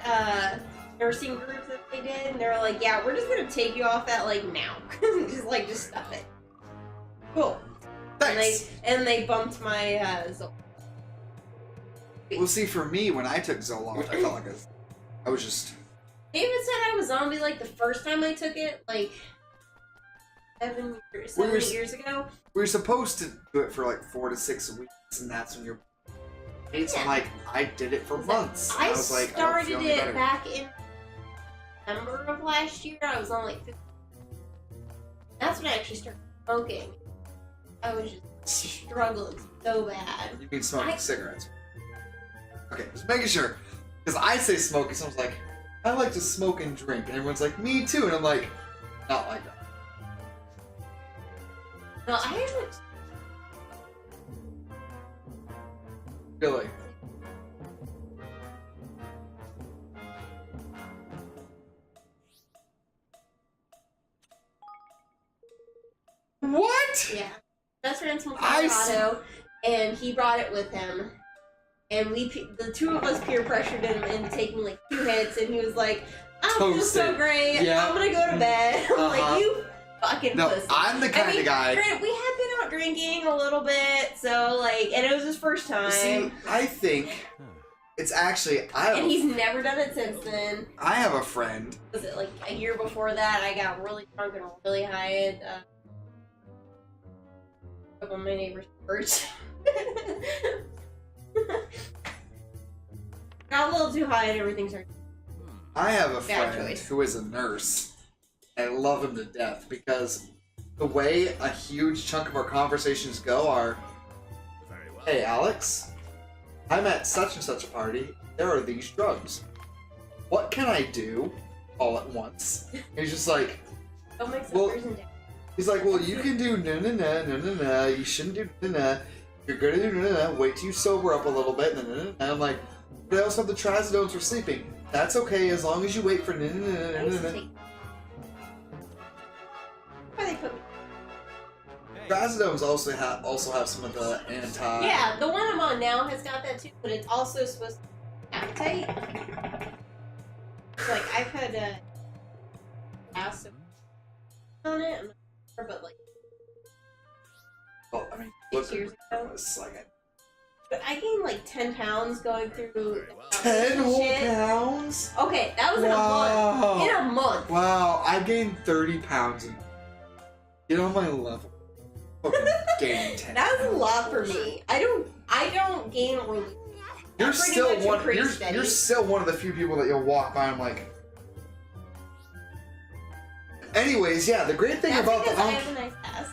nursing group that they did, and they were like, "Yeah, we're just gonna take you off that like now, just stuff it." Cool. Thanks. And they bumped my Zoloft. Well, see, for me, when I took Zoloft, I felt like I was just. David said I was zombie like the first time I took it, like 7 years ago. We were supposed to do it for like 4 to 6 weeks, and that's when you're. It's Yeah. like I did it for months. I was like, started I don't feel any it better. back in December of last year. I was on like 15. That's when I actually started smoking. I was just struggling so bad. You mean smoking I- cigarettes? Okay, just making sure. Because I say smoking, someone's like, I like to smoke and drink, and everyone's like, me too, and I'm like, not like that. No, I haven't. Really. What? Yeah, best friend's from I s- Colorado, and he brought it with him. And the two of us peer pressured him into taking like 2 hits, and he was like, "I feel so Toasted. great. Yeah. I'm gonna go to bed." I'm Uh-huh. like, "You fucking No, pussy." I'm the kind of guy. Granted, we had been out drinking a little bit, so like, and it was his first time, See, I think it's actually and he's never done it since then. I have a friend. Was it like a year before that? I got really drunk and really high at a couple of my neighbors' church. Got a little too high and everything started. I have a Bad friend choice. who is a nurse. And I love him to death because the way a huge chunk of our conversations go are, Very well. hey Alex, I'm at such and such a party. There are these drugs. What can I do all at once? And he's just like, Don't make Well- suckers and down. he's like, well, you can do no. You shouldn't do no. You're gonna do no. Wait till you sober up a little bit. No. I'm like, but I also have the trazodones for sleeping. That's okay as long as you wait for I used to no. take. Why they put me? Trazodones also have some of the anti. Yeah, the one I'm on now has got that too, but it's also supposed to appetite. Like I've had acid on it, I'm not sure, but like Well, I mean, 6 look, years ago. it's like But I gained like 10 pounds going through 10 whole shit. pounds. Okay, that was in a Wow. month. In a month. Wow, I gained 30 pounds. Get on my level. Fucking gaining 10. That was a lot for me. I don't gain really. You're I'm pretty still much one. pretty You're, steady. you're still one of the few people that you'll walk by. And I'm like. Anyways, yeah. The great thing That's about because the I have a nice ass.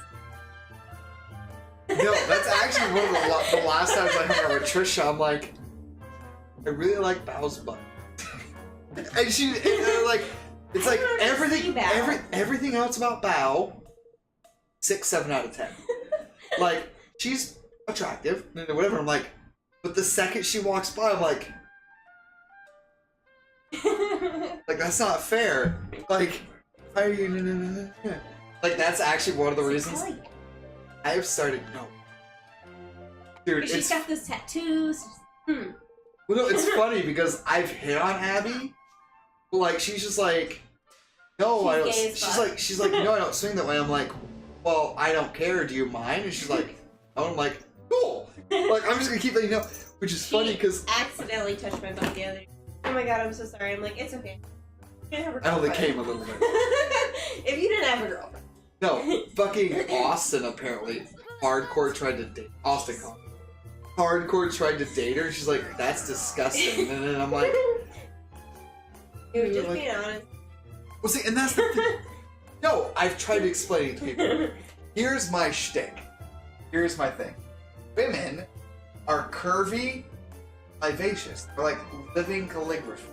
no, that's actually one of the last times I hung out with Trisha. I'm like, I really like Bao's butt, and she and they're like, it's like I don't everything, see Bao. everything else about Bao, 6, 7 out of 10. Like she's attractive, and whatever. I'm like, but the second she walks by, I'm like that's not fair. Like, why are you? Like that's actually one of the reasons I like it. I have started. No, dude, She's it's got those tattoos. well, no, it's funny because I've hit on Abby, but like she's just like, no, I don't. She's gay as fuck. She's like, no, I don't swing that way. I'm like, well, I don't care. Do you mind? And she's like, no. I'm like, cool. Like I'm just gonna keep letting you know, which is funny because accidentally touched my butt the other day. Oh my god, I'm so sorry. I'm like, it's okay. You can have a I only girlfriend. came a little bit. If you didn't have a girlfriend. No, fucking Austin apparently. Hardcore tried to date Austin. Hardcore tried to date her. She's like, that's disgusting. And then I'm like, Dude, just like, being honest. well, see, and that's the thing. No, I've tried to explain it to people. Here's my shtick. Here's my thing. Women are curvy, vivacious. They're like living calligraphy.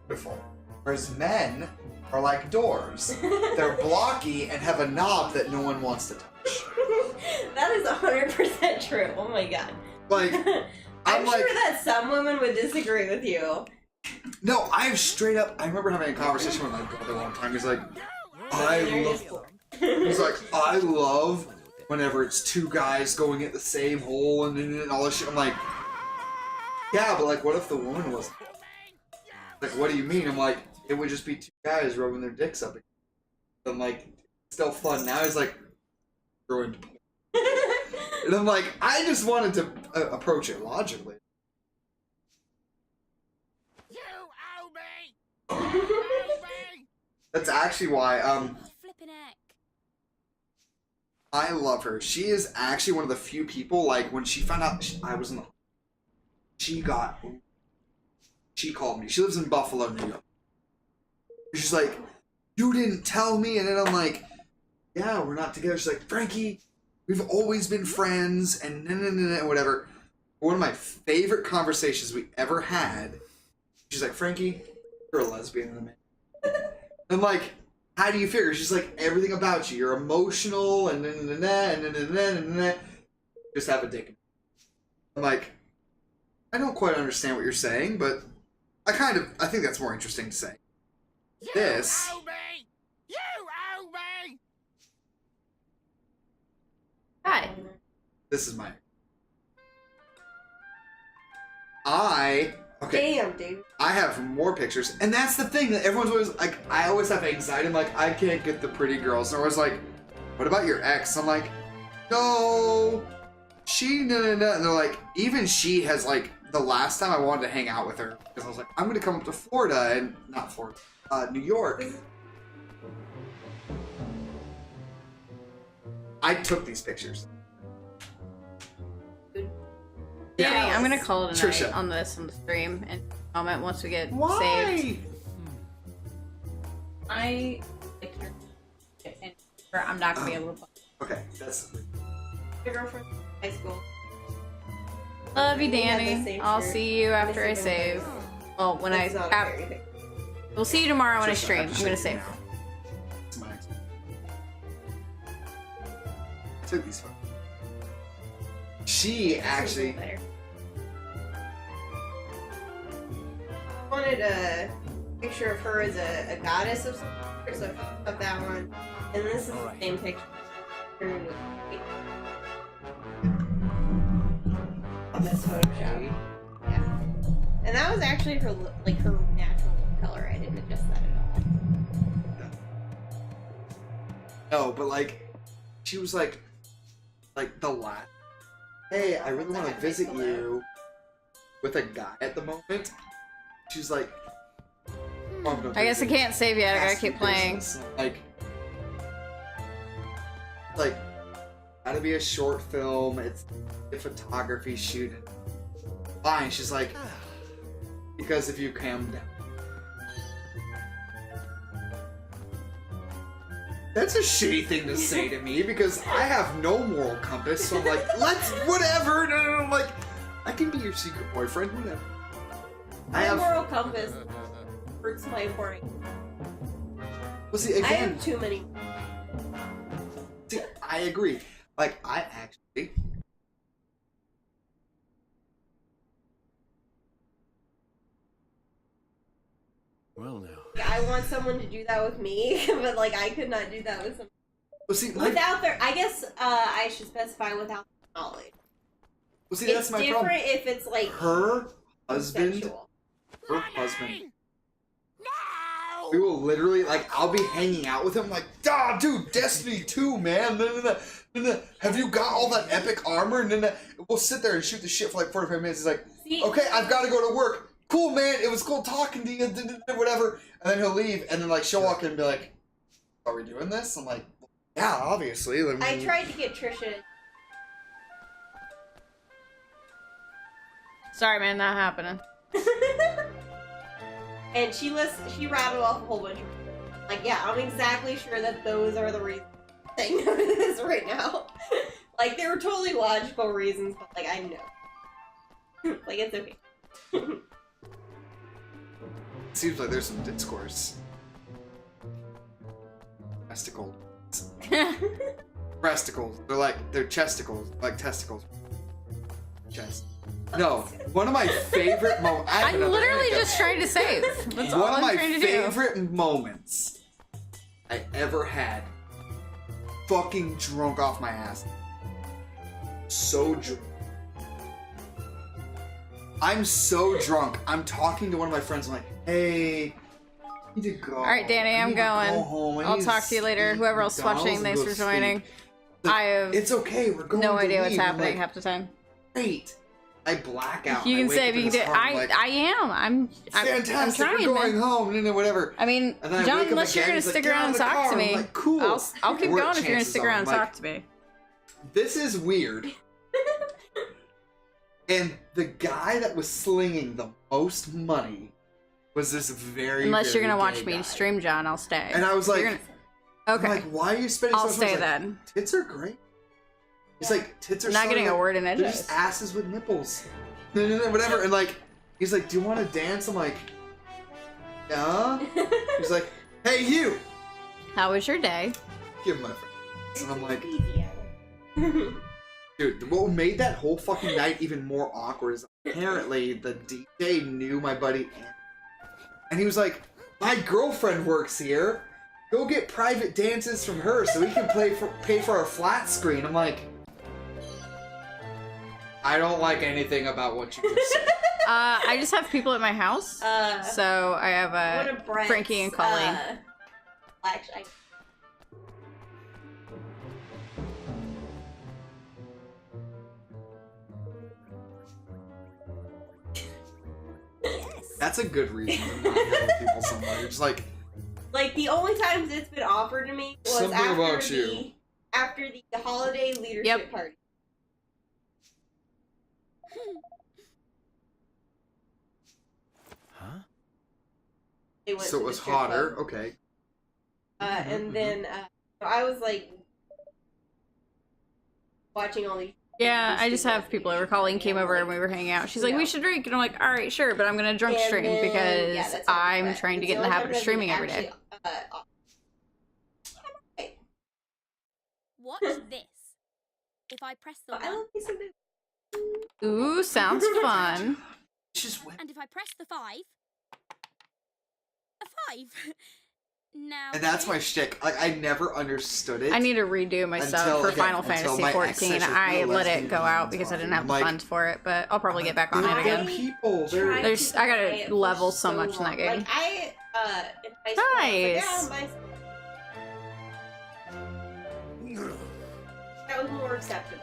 Beautiful. Whereas men are like doors. They're blocky and have a knob that no one wants to touch. That is 100% true. Oh my god. Like, I'm like, sure that some women would disagree with you. no, I've straight up. I remember having a conversation with my brother one time. He's like, he's like, I love whenever it's two guys going at the same hole and all this shit. I'm like, yeah, but like, what if the woman was? Like, what do you mean? I'm like, it would just be two guys rubbing their dicks up. I'm like, still fun. Now he's like, ruined. And I'm like, I just wanted to approach it logically. You owe me! You owe me! That's actually why Flippin' heck. I love her. She is actually one of the few people, like, when she found out I was in the... She called me. She lives in Buffalo, New York. She's like, you didn't tell me. And then I'm like, yeah, we're not together. She's like, Frankie, we've always been friends, and whatever. One of my favorite conversations we ever had, she's like, Frankie, you're a lesbian in a man. I'm like, how do you figure? She's like, everything about you. You're emotional, and just have a dick. I'm like, I don't quite understand what you're saying, but I think that's more interesting to say. You This. owe me! You owe me! Hi. This is my... Okay. Damn, dude. I have more pictures, and that's the thing that everyone's always like. I always have anxiety. I'm like, I can't get the pretty girls. And they're always like, what about your ex? I'm like, no, no. And they're like, even she has like the last time I wanted to hang out with her because I was like, I'm gonna come up to Florida and not Florida, New York. I took these pictures. Danny, I'm gonna call it a Trisha. night on the stream and comment once we get Why? saved. I like your and I'm not gonna be able to play. Okay, that's. Your girlfriend from high school. Love you, We have the Danny. same I'll shirt. see you after I This is save. Well, when It's not a I very big- we'll see you tomorrow when I Trisha, stream. have to I'm gonna show save. you now. It's my ex. I took these photos. She actually. Better. I wanted a picture of her as a goddess of some sort, so I put that one. And this is the same picture. On this Photoshop. Yeah. And that was actually her her natural color. I didn't adjust that at all. No, but like, she was like the last. Hey, I really want to visit you with a guy at the moment. She's like, oh, I'm gonna I guess I visit can't save yet. I gotta Ask keep you playing. business. Like, gotta be a short film. It's a photography shoot. Fine. She's like, because if you calm down. That's a shitty thing to say to me because I have no moral compass. So I'm like, let's whatever. No, I'm like, I can be your secret boyfriend, whatever. I My have. moral compass hurts my important. Well, see, I again, have too many. see, I agree. Like, I actually. Well, now. I want someone to do that with me, but like I could not do that with someone Well, see, my, without their. I guess I should specify without their knowledge. well, see, It's that's my different problem. if it's like Her husband, consensual. her husband. No! We will literally, like, I'll be hanging out with him, like, ah, dude, Destiny 2, man. Have you got all that epic armor? And we'll sit there and shoot the shit for like 45 minutes. He's like, See, okay, I've got to go to work. Cool, man. It was cool talking to you. Whatever. And then he'll leave, and then like she'll walk in and be like, "Are we doing this?" I'm like, Yeah, obviously. I tried to get Trisha. Sorry, man, not happening. And she rattled off a whole bunch of like, yeah, I'm exactly sure that those are the reasons I'm saying no to this right now. Like, they were totally logical reasons, but like, I know. Like, it's okay. Seems like there's some discourse. Testicles. Breasticles. They're chesticles. Like testicles. Chest. No, one of my favorite moments. I'm literally just trying to save. That's all One of I'm my trying to do. favorite moments I ever had. Fucking drunk off my ass. So drunk. I'm so drunk. I'm talking to one of my friends. I'm like, hey, I need to go. All right, Danny, I'm going. Go home. I'll talk to you later. Whoever else is watching, thanks for joining. I have It's okay. We're going. no to idea what's leave. I'm happening like, half the time. Great. I black out. You I can wake save. up You in can this do. car, I'm like, I am. I'm fantastic. trying, We're going man. home. And then whatever. I mean, And then I John, wake up unless you're again, gonna he's like, stick "Get around out and of the talk car." to me, I'm like, cool. I'll keep What going if you're gonna chances stick are? around I'm and like, talk to me. This is weird. And the guy that was slinging the most money was this very, Unless you're very gonna watch gay me guy. stream, John, I'll stay. And I was like, Okay, I'm like, why are you spending I'll so much? stay Like, then. tits are great. He's like, tits are I'm not so getting like, a word in they're edgewise. just asses with nipples. No, whatever. And like, he's like, do you want to dance? I'm like, yeah. He's like, hey, you. How was your day? Give him my friend. And I'm like, Easy. dude, what made that whole fucking night even more awkward is apparently the DJ knew my buddy and he was like, my girlfriend works here. Go get private dances from her so we can pay for our flat screen. I'm like, I don't like anything about what you just said. I just have people at my house, so I have One of Brent's, Frankie and Colleen. Actually, That's a good reason to not deal with people somewhere. You're just like the only times it's been offered to me was Something after about you. after the holiday leadership Yep. party. Huh? They went so to it was the strip hotter. club. Okay. And then I was like watching all these. Yeah, I just have people over. Colleen came over and we were hanging out. She's like, we should drink. And I'm like, all right, sure, but I'm going to drunk And stream then- because yeah, that's how I I'm went. trying to It's get in the only habit time of that streaming we every day. Watch this. If I press the I 1 love me some boobs. Ooh, sounds fun. It's just wet. and if I press the 5, a 5. Now. And that's my shtick. Like I never understood it. I need to redo my stuff for Final until Fantasy my ex 14. said she's I gonna let let it go out because I didn't have the Like, funds for it, but I'll probably get back on they're it good again. people. They're Tried There's- to I gotta play it for level so much in that game. Like I in high school, I was like, Nice. that was more acceptable.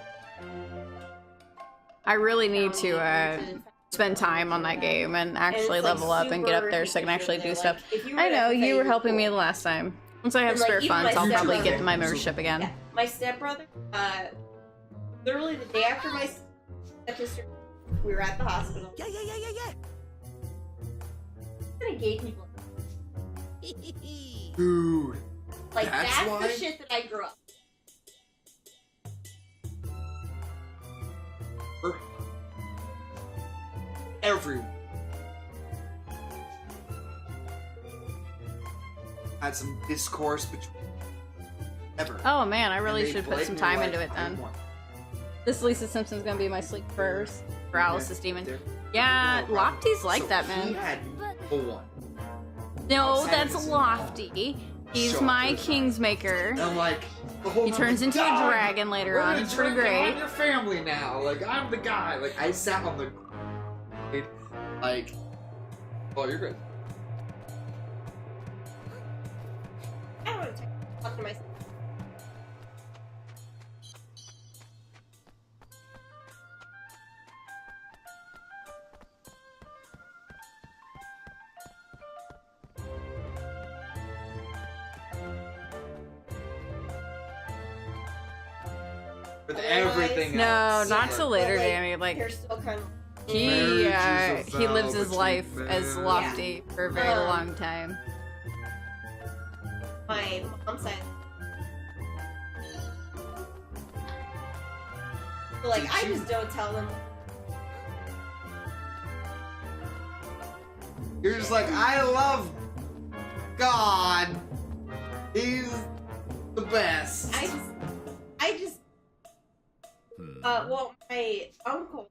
I really need to spend time on that game and actually it's, like, level up and get up there so I can actually do stuff. I know, you were helping me last time. Once I have And, like, spare even funds, my I'll probably stepbrother- get my membership again. Yeah, my stepbrother, literally the day after my stepsister, we were at the hospital. Yeah. Kind of gay people. Dude. Like That's that's why? the shit that I grew up. Everyone had some discourse between ever. Oh man, I And really they should put some blatantly time like, into it I then. want- This Lisa Simpson's gonna be my sleep first paralysis demon. There- Yeah, no problem. Lofty's like So that, He man. had no one. No, outside of that's his- Lofty. He's Sure. my Kingsmaker. And I'm like, the whole He time, turns like, into a "Dog, dragon later we're on. gonna It's pretty drink and great. I'm your family now. Like I'm the guy. Like I sat on the like, oh, you're good. I don't want to talk to myself. With Otherwise, everything No, else. not till later, But, like, Danny. Like you're still kind of. he Marriage is a vow lives his between life as man. Lofty for a very Um, long time. My mom said. So, like, I just don't tell them. You're just like, I love God. He's the best. I just. Well, my uncle.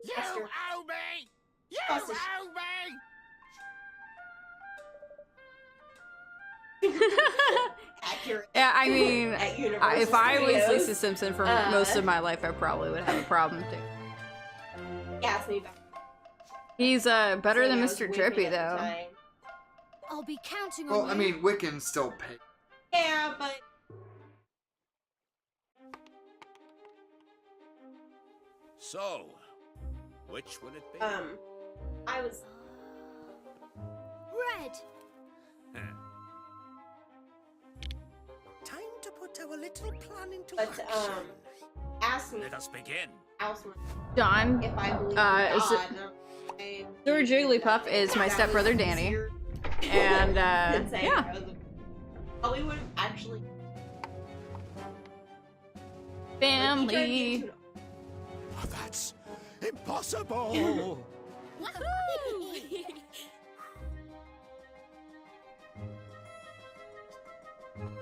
You Esther. owe me! You Esther. owe me! Accurate. Yeah, I mean, At Universal if I was Studios. Lisa Simpson for most of my life, I probably would have a problem too. Gas me back. He's better than I was Mr. weeping Drippy at the though. time. I'll be counting on Well, you. I mean, Wiccan still pays. Yeah, but So, which will it be? I was. Red. Time to put our little plan into But action. Asked me Let us begin. John, if I believe in is God. it- Sir Jigglypuff is my stepbrother Danny, and yeah. Probably would have actually. Family. Oh, that's impossible. Woohoo!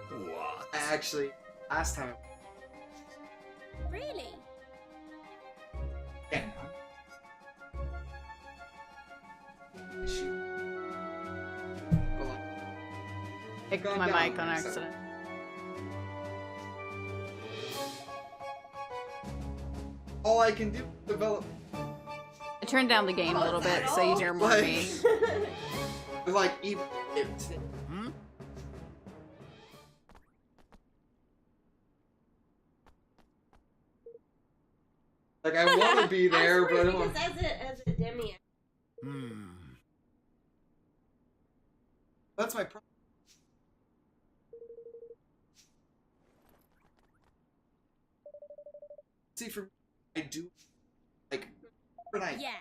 What? Actually, last time. Really? Yeah. She. Picked Gone my down, mic on so- accident. All I can do is develop. I turned down the game a little bit so you hear more of me. Like, even if. Hmm? Like, I want to be there, but I don't want. because as a demi, Hmm. That's my problem. See, for me, I do. Like, when I Yeah.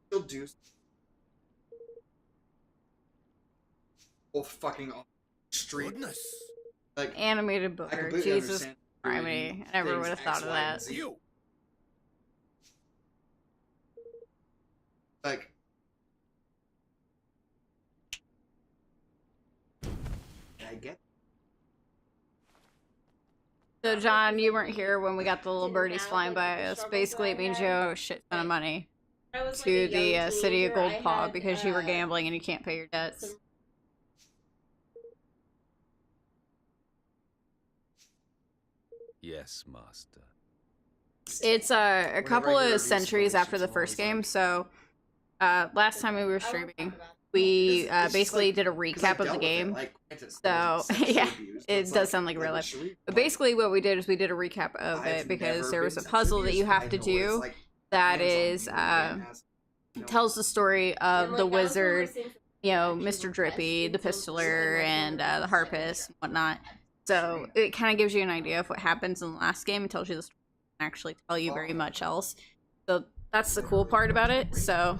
still do. Both fucking on the street. Goodness. Like, Animated I booger. completely Jesus understand. Criminy. doing I never things would have X, thought of Y, and that. Z. You. Like, I get. So John, you weren't here when we got the little birdies flying by us. Basically, it means you owe a shit ton of money I was to like a young the city of teenager, Gold I Paw had, because you were gambling and you can't pay your debts. some- Yes, master. It's a couple Whenever I hear of these centuries stories, after the it's first always game. like- So last time we were streaming, It's we just basically like- did a 'cause I recap of dealt the with it, game. like, granted, So, there was sexual yeah, abuse, but it it's does sound like real life. should we- But like, basically, what we did is we did a recap of I've it because never there was been a puzzle that sexually you have abused, to but I know what it's do like. that Hands on is people again has, you know, tells the story of and, the like, that was one of wizard, those things you know, actually Mr. the Drippy, the best things pistoler, of and the the harpist and whatnot. So it kind of gives you an idea of what happens in the last game and tells you the story. Doesn't actually tell you very much else. So that's the cool part about it. So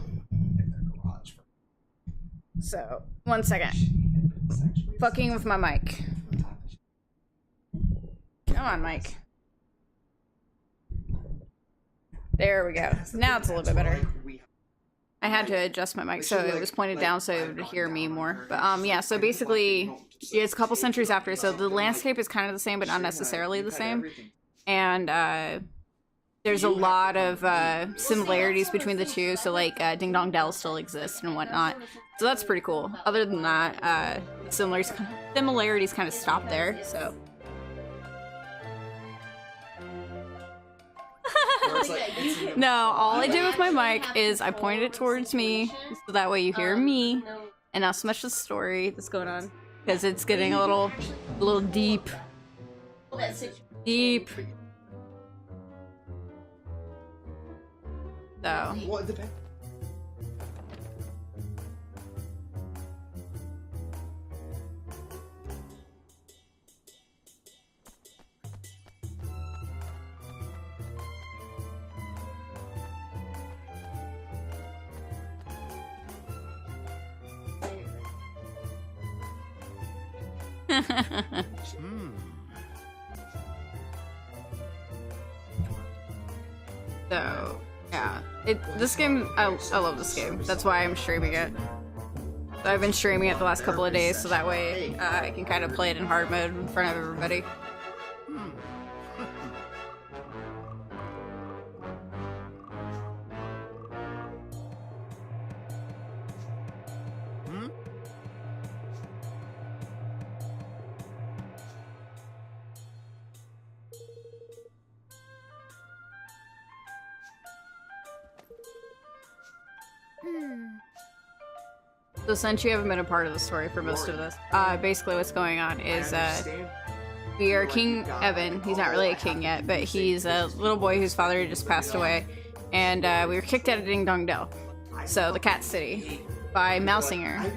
one second. Fucking with my mic. Come on, Mike. There we go. Now it's a little bit better. I had to adjust my mic so it was pointed down so it would hear me more. But yeah, so basically it's a couple centuries after, so the landscape is kind of the same but not necessarily the same. And there's a lot of similarities between the two, so like Ding Dong Dell still exists and whatnot. So that's pretty cool. Other than that, similarities kind of stop there, so. No, all I did with my mic is I pointed it towards me, so that way you hear me, and not so much the story that's going on, because it's getting a little deep. Deep. So. What depends. So, yeah. This game, I love this game. That's why I'm streaming it. So I've been streaming it the last couple of days, so that way I can kind of play it in hard mode in front of everybody. So since you haven't been a part of the story for most of this, basically what's going on is we are King Evan. He's not really a king yet, but he's a little boy whose father just passed away, and we were kicked out of Ding Dong Dell, so the Cat City, by Mousinger.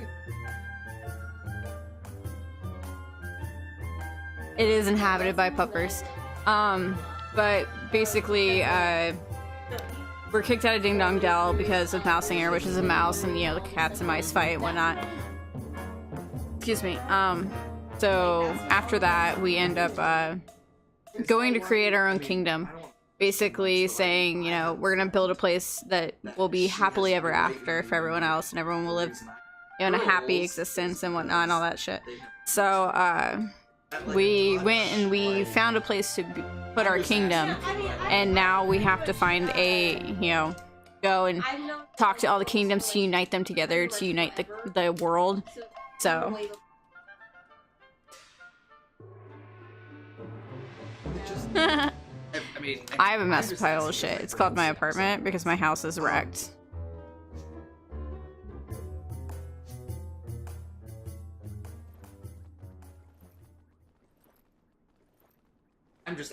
It is inhabited by puppers, but basically we're kicked out of Ding Dong Dell because of Mousinger, which is a mouse, and you know, the cats and mice fight and whatnot. Excuse me. So after that, we end up going to create our own kingdom. Basically saying, you know, we're gonna build a place that will be happily ever after for everyone else, and everyone will live in a happy existence and whatnot and all that shit. So we went and we found a place to put our kingdom, and now we have to find a, you know, go and talk to all the kingdoms to unite them together, to unite the world. So I have a massive pile of shit. It's called my apartment because my house is wrecked. I'm just.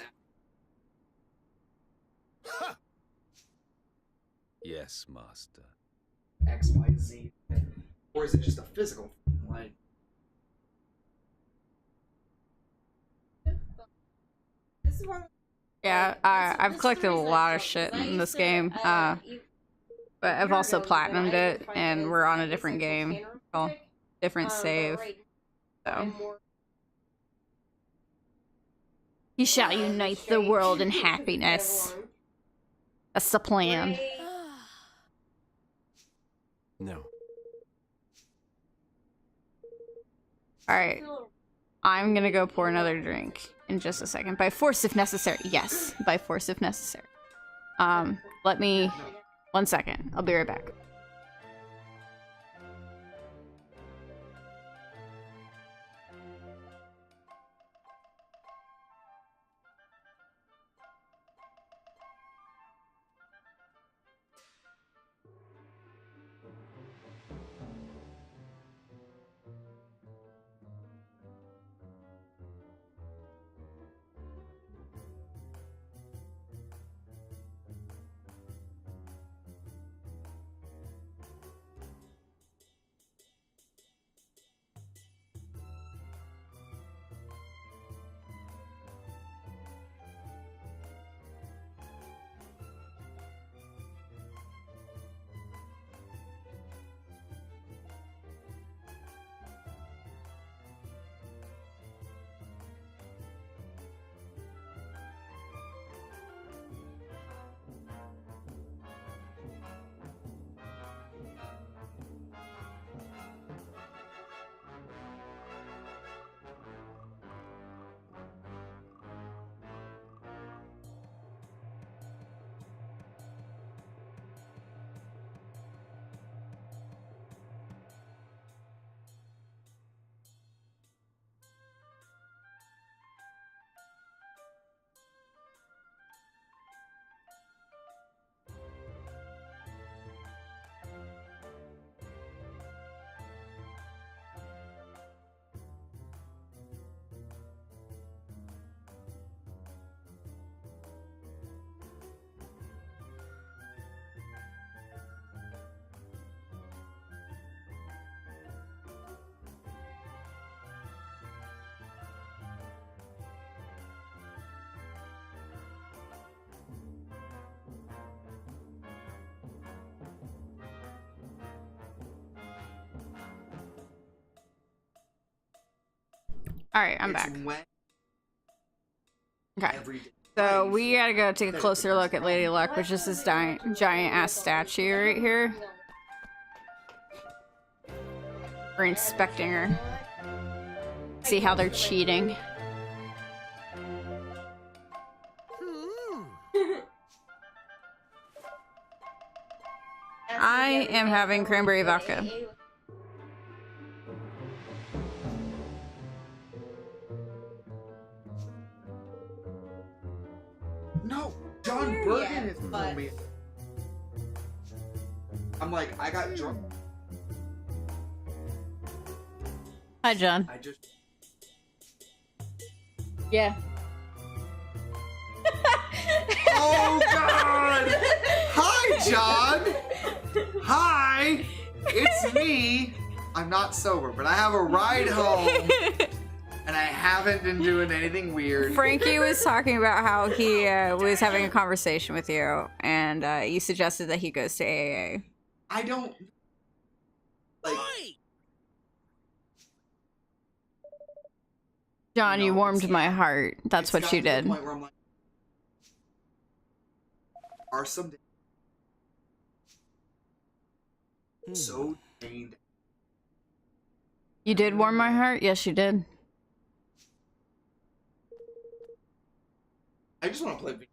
Yes, master. X, Y, Z. Or is it just a physical thing? Like. Yeah, I've collected a lot of shit in this game, but I've also platinumed it, and we're on a different game, well, different save, so. He shall unite the world in happiness. That's the plan. No. Alright. I'm gonna go pour another drink in just a second. By force if necessary. Yes, by force if necessary. Let me... 1 second. I'll be right back. Alright, I'm It's back. wet Okay. every day. So we gotta go take a closer look at Lady Luck, which is this giant ass statue right here. We're inspecting her. See how they're cheating. I am having cranberry vodka. No, John Bergen is filming me. I'm like, I got drunk. Hi, John. I just. Yeah. Oh God! Hi, John. Hi, it's me. I'm not sober, but I have a ride home, and I haven't been doing anything weird. Frankie was talking about how he was having a conversation with you, and you suggested that he goes to AA. I don't like. John, you No, warmed it's- my heart. That's it's what gotten you to the did. point where I'm like, are some days so drained. You did warm my heart? Yes, you did. I just want to play video.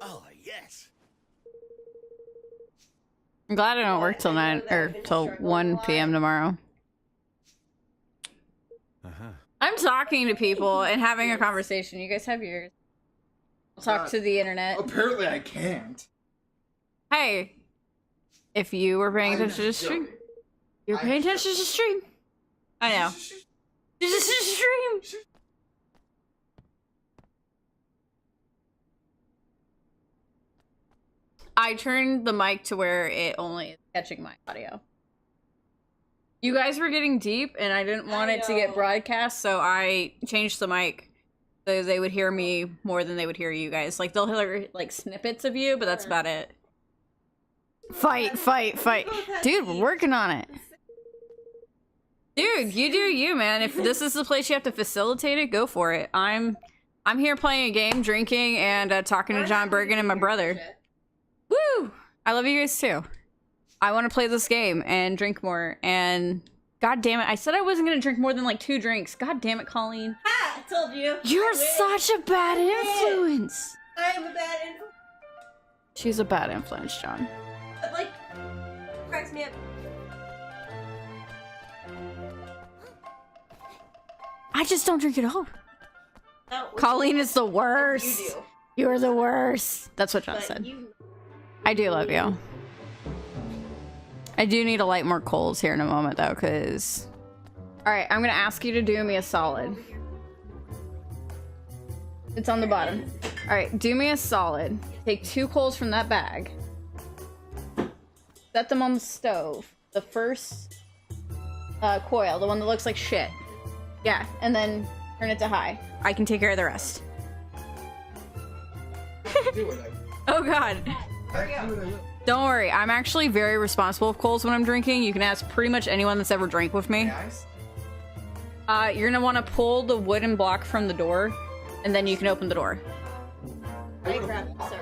Oh, yes. I'm glad I don't work till 9 or till 1 p.m. tomorrow. I'm talking to people and having a conversation. You guys have yours. I'll talk to the internet. Apparently, I can't. Hey, if you were paying I'm attention to the stream, joking. you're paying I'm attention to the stream. I know. Just a stream. I turned the mic to where it only is catching my audio. You guys were getting deep, and I didn't want it to get broadcast, so I changed the mic so they would hear me more than they would hear you guys. Like, they'll hear, like, snippets of you, but that's about it. Fight, fight, fight. Dude, we're working on it. Dude, you do you, man. If this is the place you have to facilitate it, go for it. I'm here playing a game, drinking, and talking to John Bergen and my brother. Woo! I love you guys too. I want to play this game and drink more. And god damn it, I said I wasn't gonna drink more than like 2 drinks. God damn it, Colleen. Ha! I told you. You're I win. such a bad influence. I am a bad influence. She's a bad influence, John. But, like, cracks me up. I just don't drink at all. No, Colleen is the worst. You do. You're the worst. That's what John But said. you. I do love you. I do need to light more coals here in a moment, though, because... Alright, I'm gonna ask you to do me a solid. It's on the bottom. Alright, do me a solid. Take 2 coals from that bag. Set them on the stove. The first coil, the one that looks like shit. Yeah, and then turn it to high. I can take care of the rest. Do it. Oh god. I do it. I will. Don't worry, I'm actually very responsible with coals when I'm drinking. You can ask pretty much anyone that's ever drank with me. Guys, You're gonna want to pull the wooden block from the door, and then you can open the door. I grabbed it, sorry.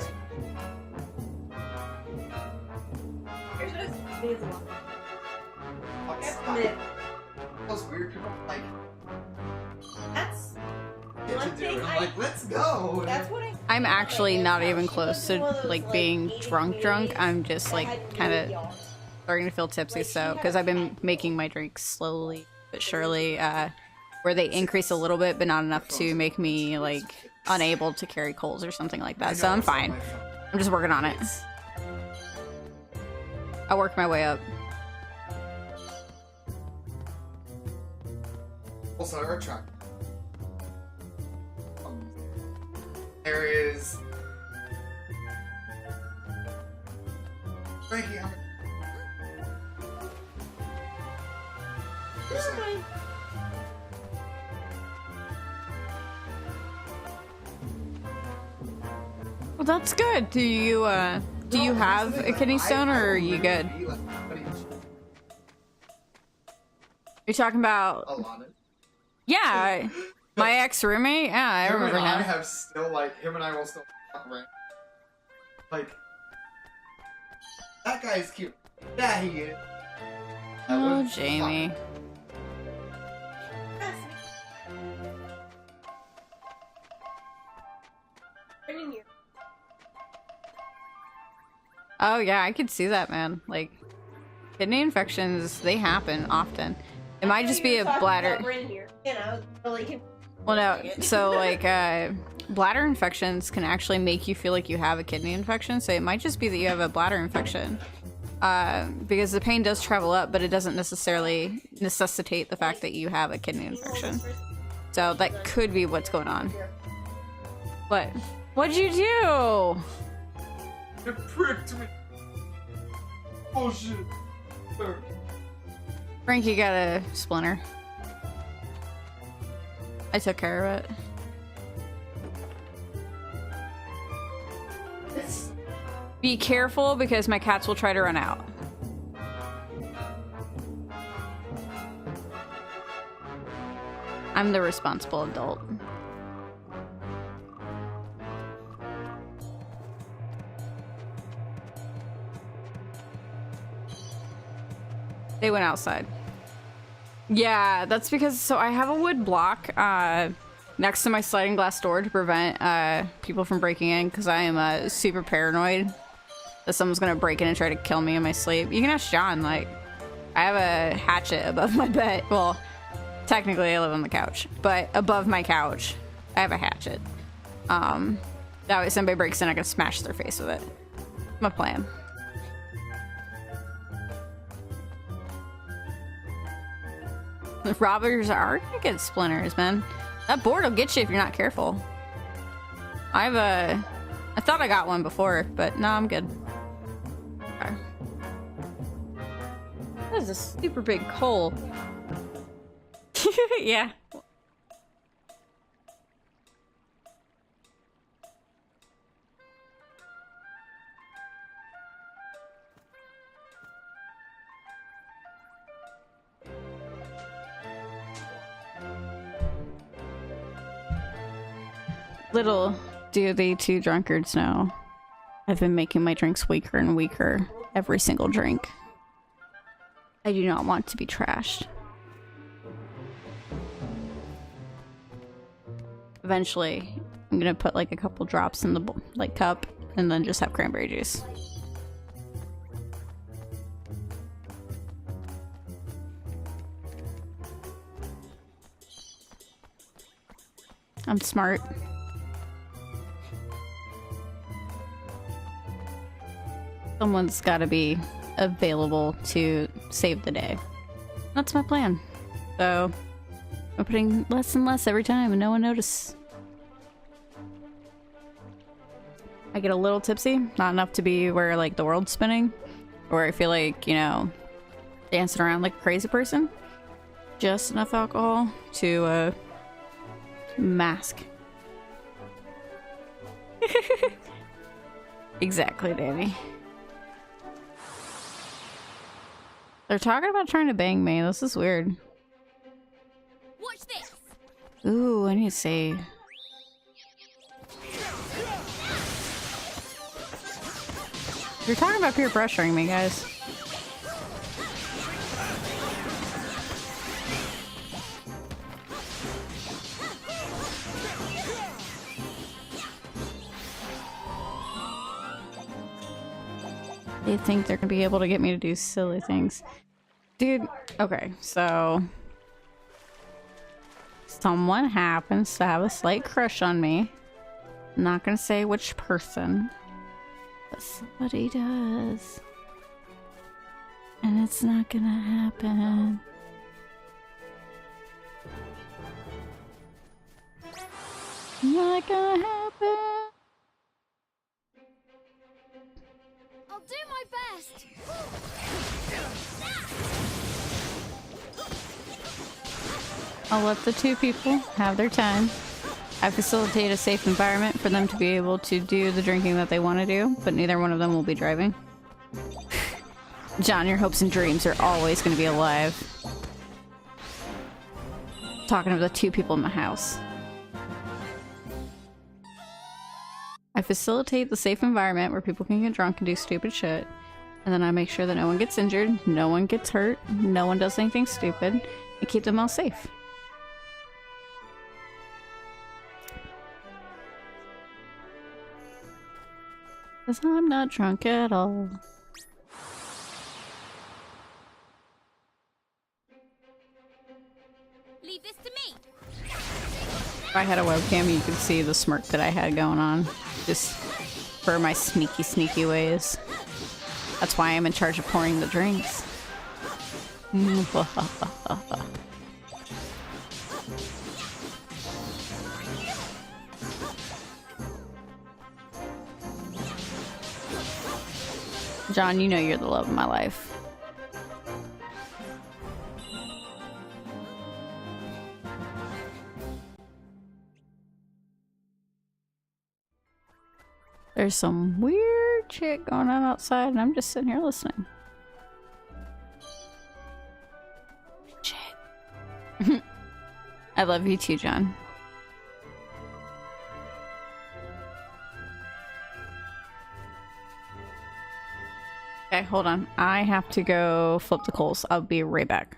Here's what it's needs a lot. Those weird people like That's get one to do thing it. I'm like, let's go. that's what I. I'm actually not even close to like being drunk. I'm just like kind of starting to feel tipsy, so because I've been making my drinks slowly but surely, where they increase a little bit, but not enough to make me like unable to carry coals or something like that. So I'm fine. I'm just working on it. I'll work my way up. Also, our truck. There is. Frankie, I'm. There's like- Well, that's good. Do you have a kidney stone, or are you good? But he You're talking about Alana. yeah, my ex-roommate. Yeah, I remember him and I him. have still like him and I will still talk around. Like that guy's cute. Yeah, he is. That Oh, was Jamie. fun. Oh yeah, I could see that, man. Like, kidney infections, they happen often. It might just be a bladder. You know, really. Well, no. So like, bladder infections can actually make you feel like you have a kidney infection. So it might just be that you have a bladder infection, because the pain does travel up, but it doesn't necessarily necessitate the fact that you have a kidney infection. So that could be what's going on. What? What'd you do? It pricked me. Bullshit. Frankie got a splinter. I took care of it. Be careful because my cats will try to run out. I'm the responsible adult. They went outside. Yeah, that's because, so I have a wood block next to my sliding glass door to prevent people from breaking in, because I am super paranoid that someone's gonna break in and try to kill me in my sleep. You can ask John, like, I have a hatchet above my bed. Well, technically I live on the couch, but above my couch, I have a hatchet. That way if somebody breaks in, I can smash their face with it. My plan. The robbers are gonna get splinters, man. That board will get you if you're not careful. I thought I got one before, but no, I'm good. Okay. That is a super big hole. Yeah. Little do the two drunkards know, I've been making my drinks weaker and weaker every single drink. I do not want to be trashed. Eventually, I'm gonna put like a couple drops in the cup and then just have cranberry juice. I'm smart. Someone's gotta be available to save the day. That's my plan. So, I'm putting less and less every time and no one notices. I get a little tipsy, not enough to be where like the world's spinning, or I feel like, you know, dancing around like a crazy person. Just enough alcohol to mask. Exactly, Danny. They're talking about trying to bang me. This is weird. Watch this. Ooh, I need to save. You're talking about peer pressuring me, guys. They think they're gonna be able to get me to do silly things. Dude, okay, so someone happens to have a slight crush on me. I'm not gonna say which person, but somebody does. And it's not gonna happen. Not gonna happen. I'll do my best. I'll let the two people have their time. I facilitate a safe environment for them to be able to do the drinking that they want to do, but neither one of them will be driving. John, your hopes and dreams are always going to be alive. talking to the two people in my house. I facilitate the safe environment where people can get drunk and do stupid shit. And then I make sure that no one gets injured, no one gets hurt, no one does anything stupid, and keep them all safe. Because I'm not drunk at all. Leave this to me. If I had a webcam, you could see the smirk that I had going on. Just for my sneaky ways. That's why I'm in charge of pouring the drinks. John, you know you're the love of my life. There's some weird shit going on outside, and I'm just sitting here listening. Shit. I love you too, John. Okay, hold on. I have to go flip the coals. I'll be right back.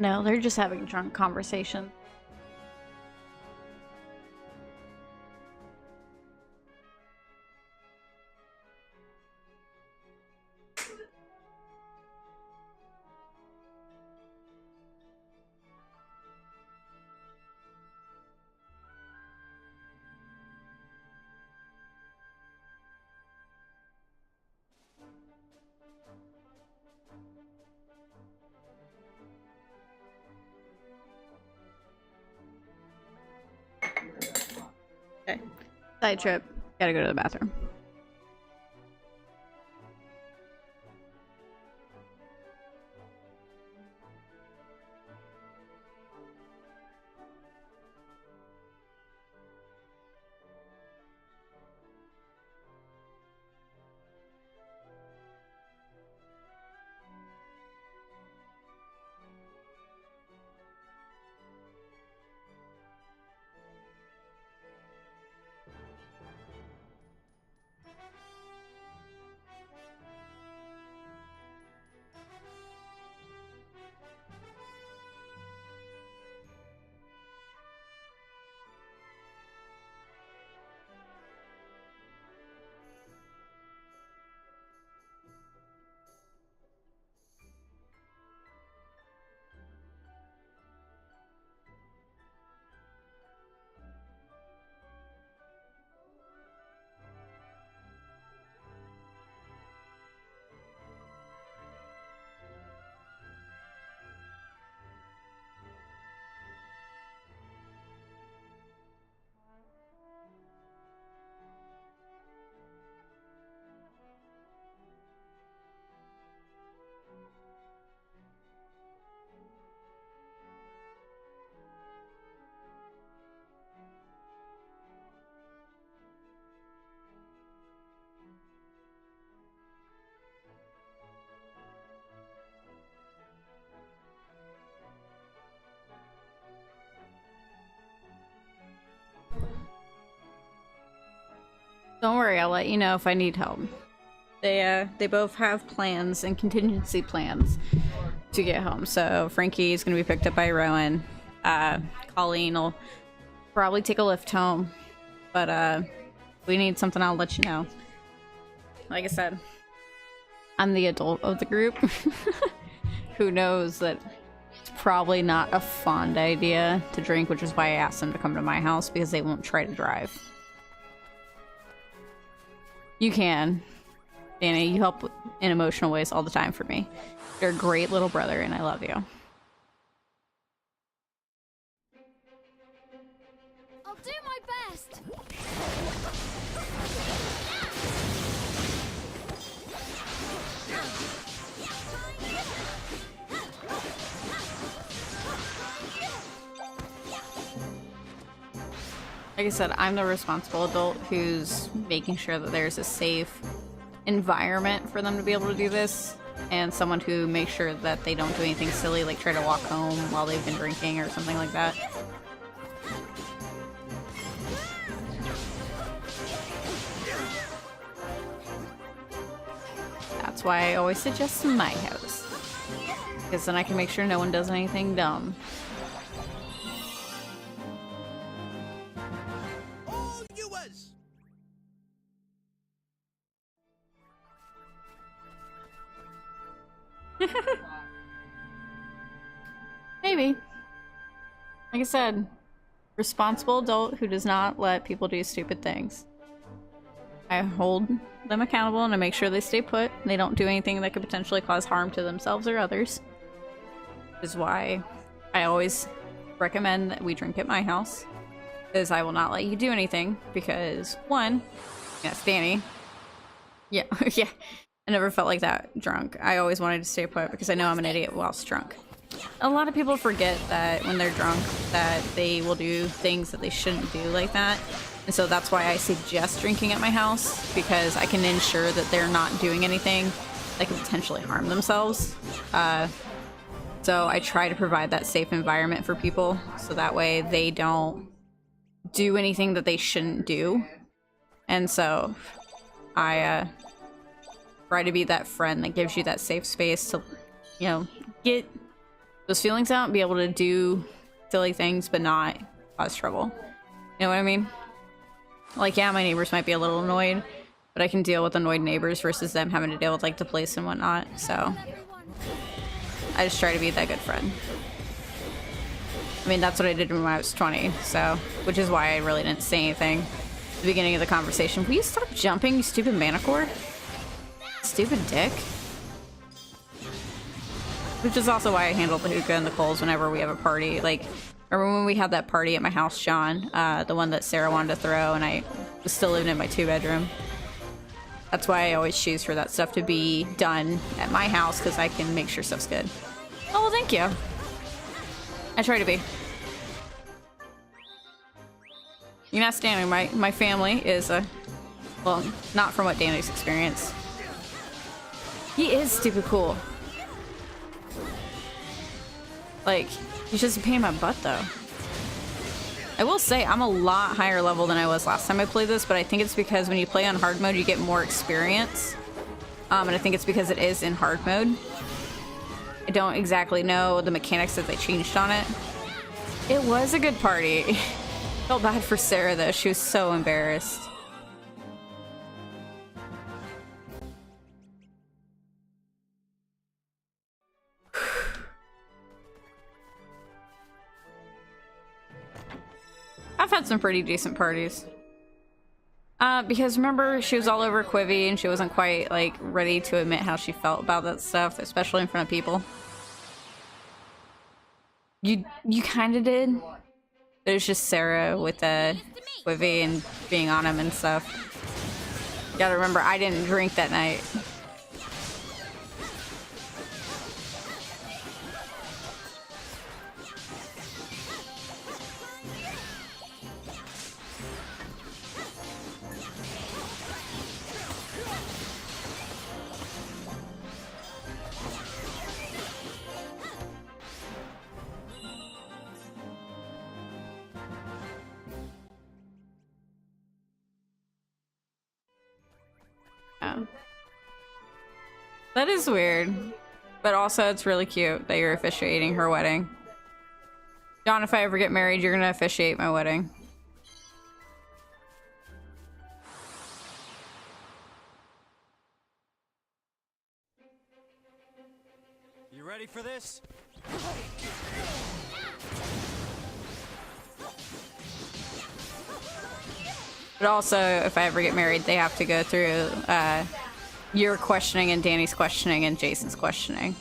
No, they're just having drunk conversation. Okay. Side trip. Gotta go to the bathroom. Don't worry, I'll let you know if I need help. They both have plans and contingency plans to get home. So Frankie is going to be picked up by Rowan. Colleen will probably take a lift home. But if we need something, I'll let you know. Like I said, I'm the adult of the group who knows that it's probably not a fond idea to drink, which is why I asked them to come to my house, because they won't try to drive. You can. Danny, you help in emotional ways all the time for me. You're a great little brother, and I love you. I'll do my best. Like I said, I'm the responsible adult who's making sure that there's a safe environment for them to be able to do this, and someone who makes sure that they don't do anything silly like try to walk home while they've been drinking or something like that. That's why I always suggest my house, because then I can make sure no one does anything dumb. All yours! Maybe. Like I said, responsible adult who does not let people do stupid things. I hold them accountable and I make sure they stay put and they don't do anything that could potentially cause harm to themselves or others. Which is why I always recommend that we drink at my house. Because I will not let you do anything, because one, yes, Danny. Yeah, yeah. I never felt like that drunk. I always wanted to stay put because I know I'm an idiot whilst drunk. A lot of people forget that when they're drunk that they will do things that they shouldn't do like that. And so that's why I suggest drinking at my house, because I can ensure that they're not doing anything that could potentially harm themselves. So I try to provide that safe environment for people so that way they don't do anything that they shouldn't do. And so I try to be that friend that gives you that safe space to, you know, get those feelings out and be able to do silly things but not cause trouble. You know what I mean? Like, yeah, my neighbors might be a little annoyed, but I can deal with annoyed neighbors versus them having to deal with, like, the police and whatnot. So I just try to be that good friend. I mean, that's what I did when I was 20, so, which is why I really didn't say anything at the beginning of the conversation. Will you stop jumping, you stupid manicore? Stupid dick. Which is also why I handle the hookah and the coals whenever we have a party. Like, remember when we had that party at my house, Sean? The one that Sarah wanted to throw, and I was still living in my 2-bedroom. That's why I always choose for that stuff to be done at my house, because I can make sure stuff's good. Oh, well, thank you. I try to be. You can ask Danny, my family is well, not from what Danny's experienced. He is stupid cool. Like, he's just a pain in my butt, though. I will say, I'm a lot higher level than I was last time I played this, but I think it's because when you play on hard mode, you get more experience. And I think it's because it is in hard mode. I don't exactly know the mechanics that they changed on it. It was a good party. Felt bad for Sarah, though. She was so embarrassed. I've had some pretty decent parties. Because remember, she was all over Quivi and she wasn't quite, like, ready to admit how she felt about that stuff, especially in front of people. You kind of did. It was just Sarah with Quivi and being on him and stuff. You gotta remember, I didn't drink that night. That is weird, but also it's really cute that you're officiating her wedding. John, if I ever get married, you're gonna officiate my wedding. ready for this? But also, if I ever get married, they have to go through your questioning and Danny's questioning and Jason's questioning.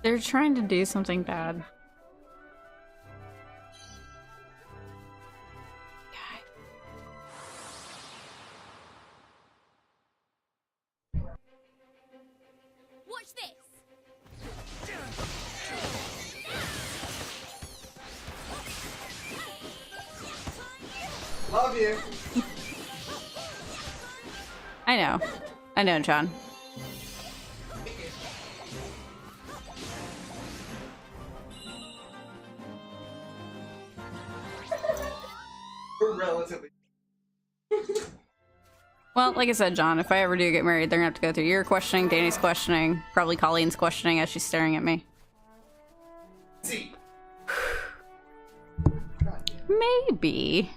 They're trying to do something bad. Watch this. Love you. I know. I know, John. We're relatively. Well, like I said, John, if I ever do get married, they're gonna have to go through your questioning, Danny's questioning, probably Colleen's questioning as she's staring at me. See. Maybe.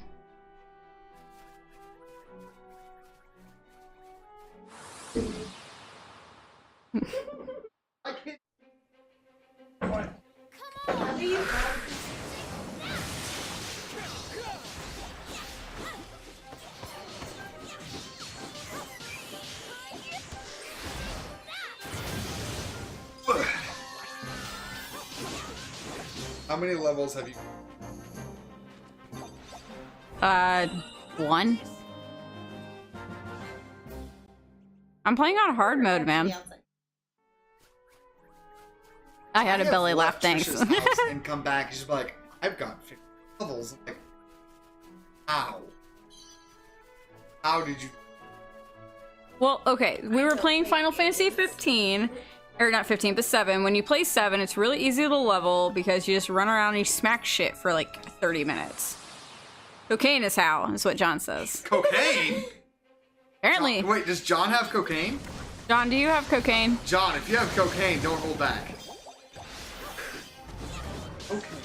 I can't. How many levels have you? 1. I'm playing on hard mode, man. I had a belly laugh, thanks. Trisha's house and come back, and she's like, I've got 50 levels. I'm like, how? How did you? Well, okay, we were playing Final Fantasy 15, or not 15, but 7. When you play 7, it's really easy to level because you just run around and you smack shit for like 30 minutes. Cocaine is how, is what John says. Cocaine? Apparently. John, wait, does John have cocaine? John, do you have cocaine? John, if you have cocaine, don't hold back. Okay.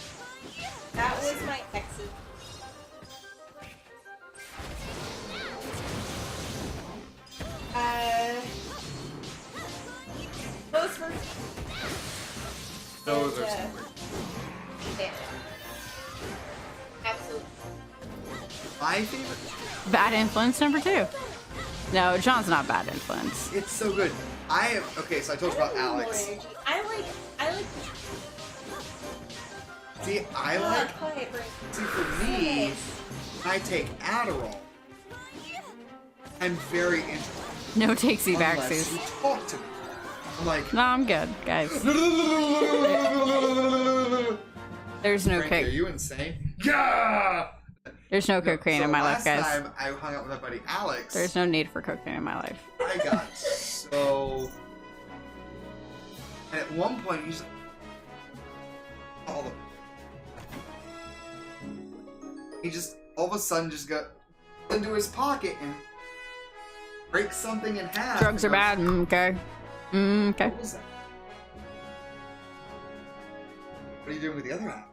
That was my ex's. Those were. Those are And, some weird. yeah. Absolutely. My favorite. Bad influence number 2. No, John's not bad influence. It's so good. I am okay. So I told you about Alex. I like. See, I like. Quiet break. See, for me, I take Adderall. I'm very interested. No takesy Unless backsies. you talk to me. I'm like. No, I'm good, guys. There's no Frankie, are coke. you insane? Yeah. The's no cocaine in my life, guys. Last time I hung out with my buddy Alex. There's no need for cocaine in my life. I got so. And at one point, he's like, all the. He just all of a sudden just got into his pocket and breaks something in half. Drugs are bad. Okay. Okay. What was that? What are you doing with the other half?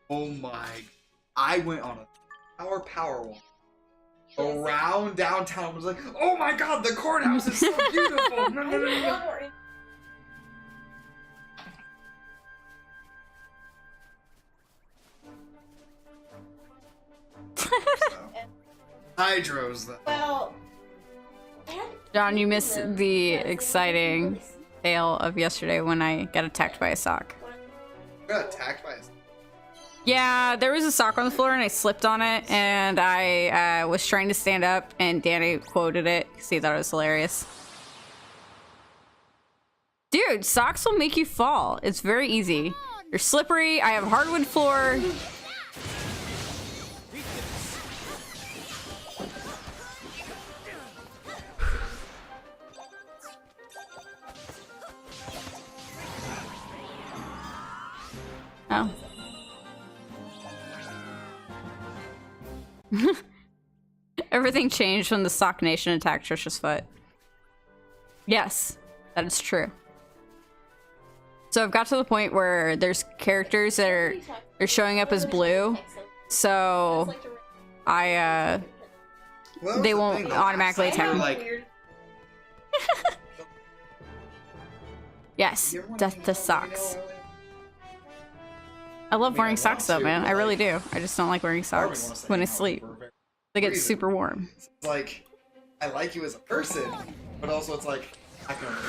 Oh my! I went on a power walk around downtown. I was like, oh my god, the courthouse is so beautiful. No, no, no, no. Hydros, though. Well. John, you missed the exciting tale of yesterday when I got attacked by a sock. I got attacked by a. Yeah, there was a sock on the floor and I slipped on it and I was trying to stand up and Danny quoted it because he thought it was hilarious. Dude, socks will make you fall. It's very easy. They're slippery. I have hardwood floor. Oh. Everything changed when the Sock Nation attacked Trisha's foot. Yes, that is true. So I've got to the point where there's characters that they're showing up as blue, so I Well, they the won't thing, though. automatically attack me. Like, Yes, you ever wanna death hang to out socks. with me, I love mean, wearing I socks want though, to, man. but, I really like, do. I just don't like wearing Barbie socks wants to when I hang out with sleep. me for a very They get reason. super warm. It's like, I like you as a person, but also it's like, I can only do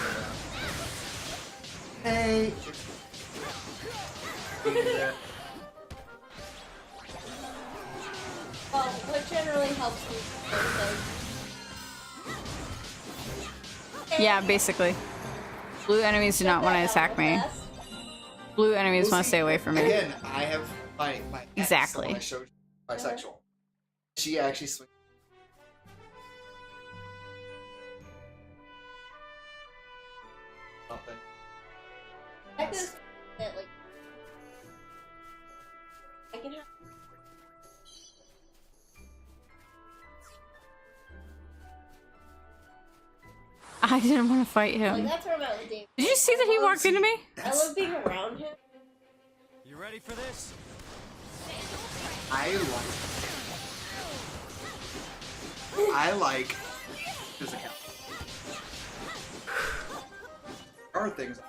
that. Hey. Well, what generally helps me is Yeah, basically. Blue enemies do not want to attack me. Blue enemies Well, want to see, stay away from me. Again, I have my ex, Exactly. when I showed bisexual. She actually swings. Nothing. I just that like I can have. I didn't want to fight Like him. that's where I'm at with Dave. Did you see that he walked into me? I love being around him. You ready for this? I like physical. There are things.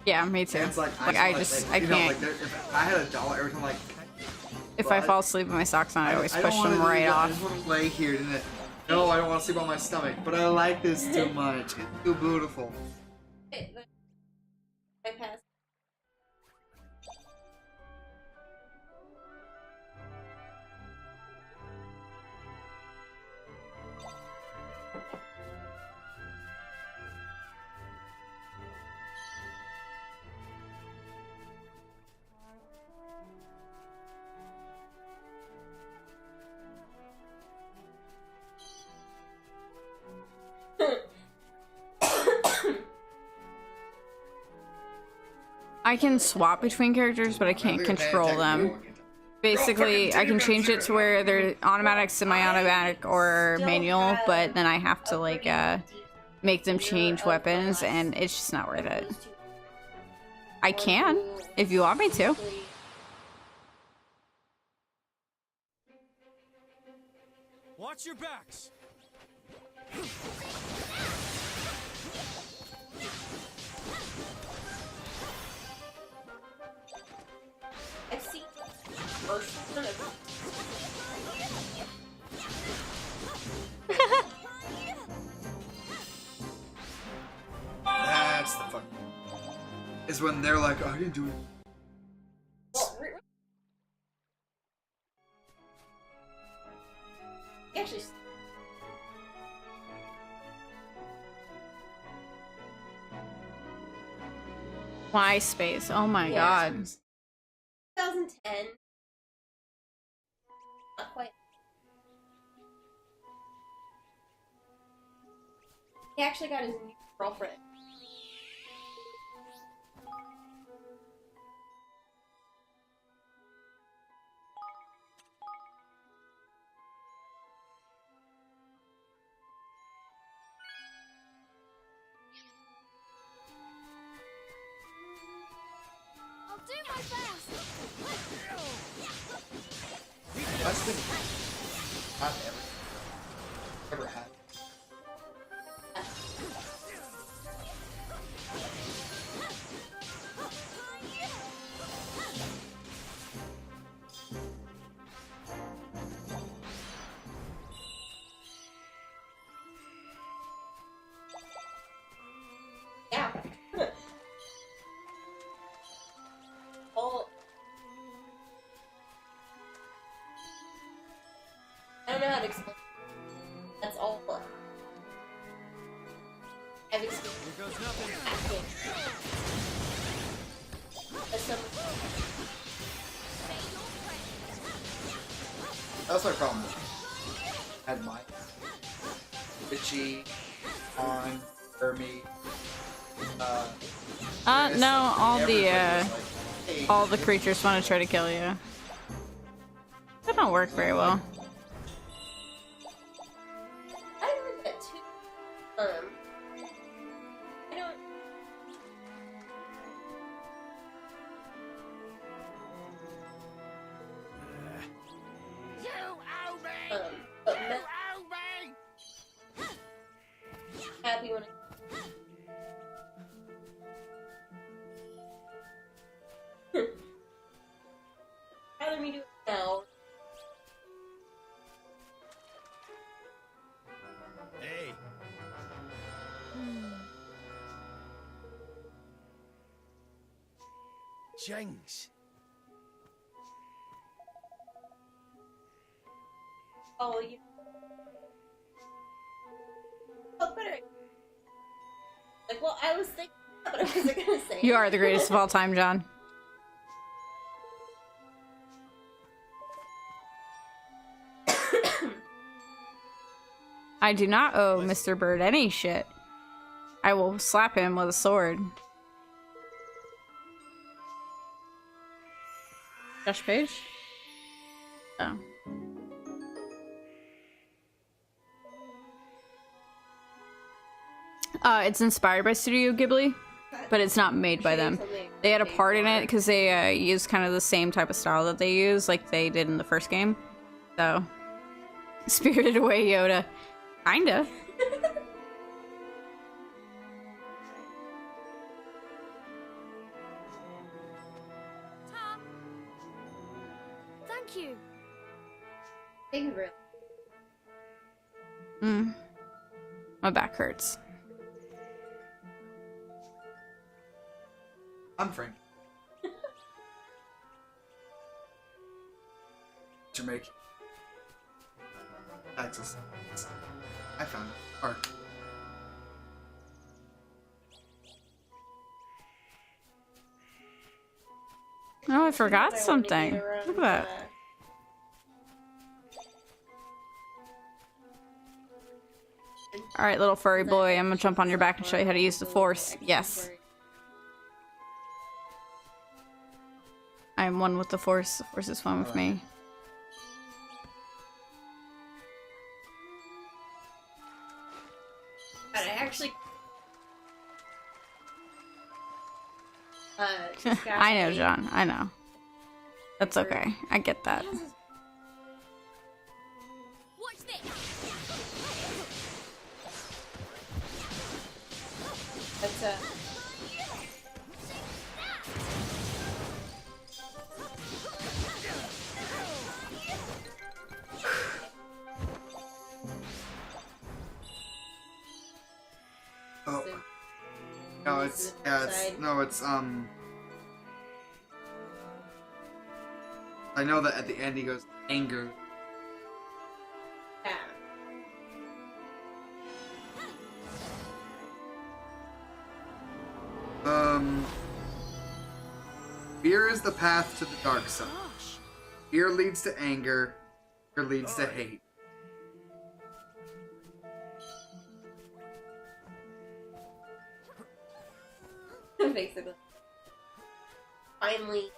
Yeah, me too. It's like I you can't. know, like if I had a doll every time, like. If I fall asleep with my socks on, I always push don't them wanna do right that. I off. just want to lay here. No, I don't want to sleep on my stomach. But I like this too much. It's too beautiful. I passed. I can swap between characters, but I can't control them. Basically, I can change it to where they're automatic, semi-automatic, or manual, but then I have to like make them change weapons, and it's just not worth it. I can, if you want me to. Watch your backs. I've seen first one of That's the fun. Is when they're like, oh, I didn't do it. well, actually. MySpace. Oh my Yeah. god. 2010. Not quite. He actually got his new girlfriend. I'll do my best. That's the not ever had. Yeah. All. I don't know how to explain. That's all. I've experienced Here goes nothing. acting. As some. That's my problem. I had mine. Bitchy, on, Hermie, No, all everybody the was like, hey, all the creatures want to try to kill you. That don't work very well. I heard that too. I don't. You owe me! But You Mel owe me! happy when rather me do it now. Hey. James. Oh, you. Oh, better. Like, well, I was thinking, but I wasn't gonna say. You are the greatest of all time, John. I do not owe Mr. Bird any shit. I will slap him with a sword. Josh Page? Oh. It's inspired by Studio Ghibli, but it's not made by them. They had a part in it because they used kind of the same type of style that they use, like they did in the first game. So, Spirited Away Yoda. Kinda. Tom. Thank you. Thank you, really. My back hurts. I'm Frank. Jamaica. Texas. I found it. Art. Oh, I forgot something. Look at that. Alright, little furry boy, I'm gonna jump on your back and show you how to use the Force. Yes. I am one with the Force. The Force is one with me. But I actually. I know, John. I know. That's okay. I get that. Watch this. That's Oh. No, it's I know that at the end he goes anger. yeah. Fear is the path to the dark side. Fear leads to anger. Fear leads to hate. Basically. Finally.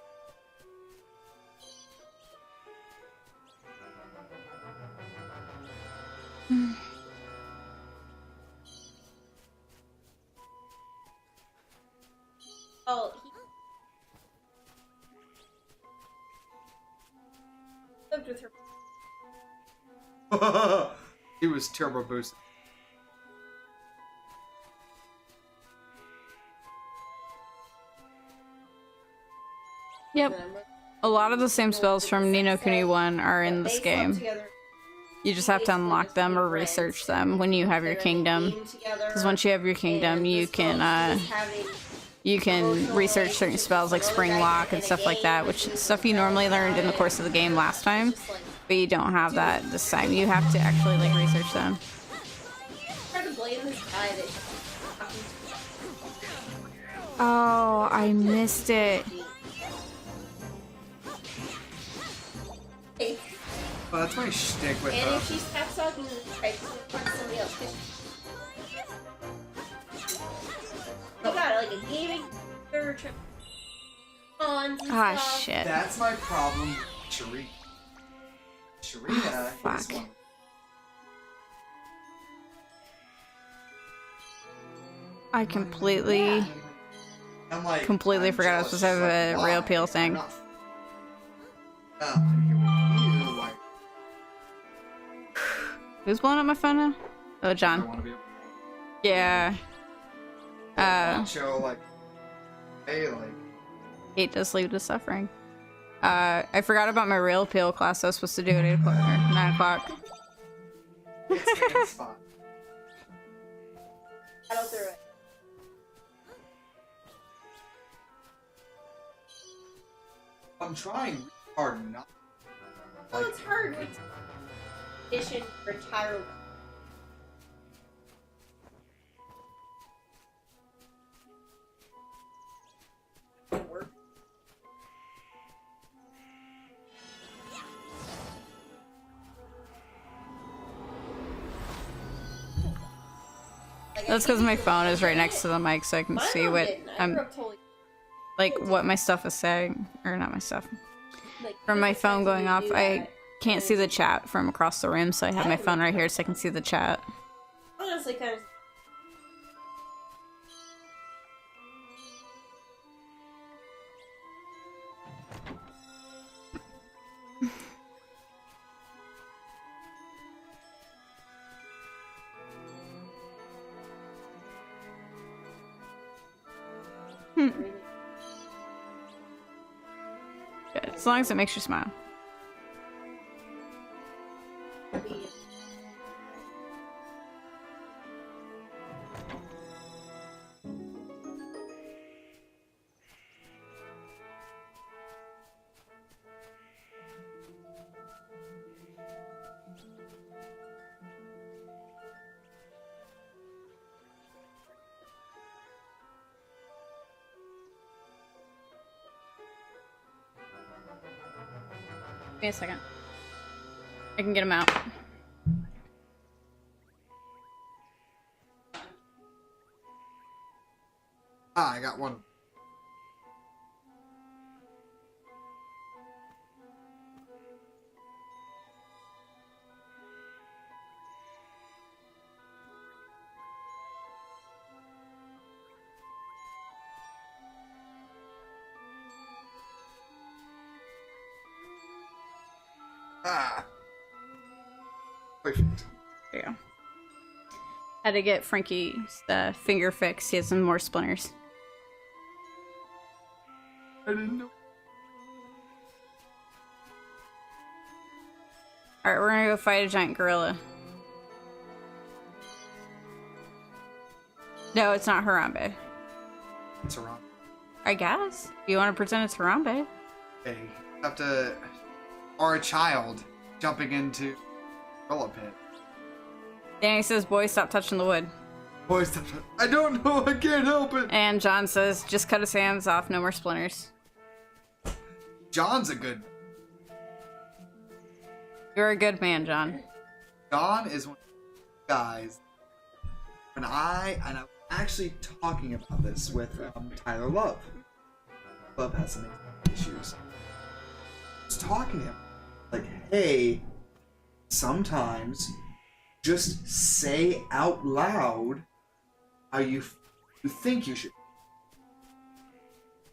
Oh, he lived with her. He was turbo boosted. Yep. A lot of the same spells from Ni no Kuni 1 are in this game. You just have to unlock them or research them when you have your kingdom. Because once you have your kingdom, you can research certain spells like Spring Lock and stuff like that, which is stuff you normally learned in the course of the game last time, but you don't have that this time. You have to actually like research them. Oh, I missed it. Well, that's my shtick with And if she stops talking, try to find somebody else. You got like a gaming search on. Ah, shit. That's my problem with Cherie. Sharina fuck. is one. I completely I'm like, completely I'm forgot I was jealous. supposed to have She's a like, real why? peel I'm thing. not- I'm here with you. Like, Who's blowing up my phone now? Oh, I John. want to be Yeah. show like, hey, like, Hate to sleep to suffering. I forgot about my real peel class I was supposed to do at 8 o'clock or 9 o'clock. it's fine. Paddle through it. I'm trying really hard not. Well, it's hard with edition for Tyro. That's because my phone is right next to the mic, so I can see what I'm like, what my stuff is saying, or not my stuff. From my phone going off, I can't see the chat from across the room, so I have my phone right here so I can see the chat. Honestly, kind of. Good. As long as it makes you smile. Give me a second. I can get him out. Ah, I got one. Ah. Perfect. There you go. Had to get Frankie's finger fixed. He has some more splinters. I didn't know. Alright, we're gonna go fight a giant gorilla. No, it's not Harambe. It's around. I guess. You want to pretend it's Harambe? Okay. You have to. Or a child jumping into gorilla pit. Danny says, boy, stop touching the wood. Boys, I don't know. I can't help it. And John says, just cut his hands off, no more splinters. John's a good. You're a good man, John. John is one of the guys. And I'm actually talking about this with Tyler Love. Love has some issues. I was talking to him, like, hey, sometimes just say out loud how you think you should.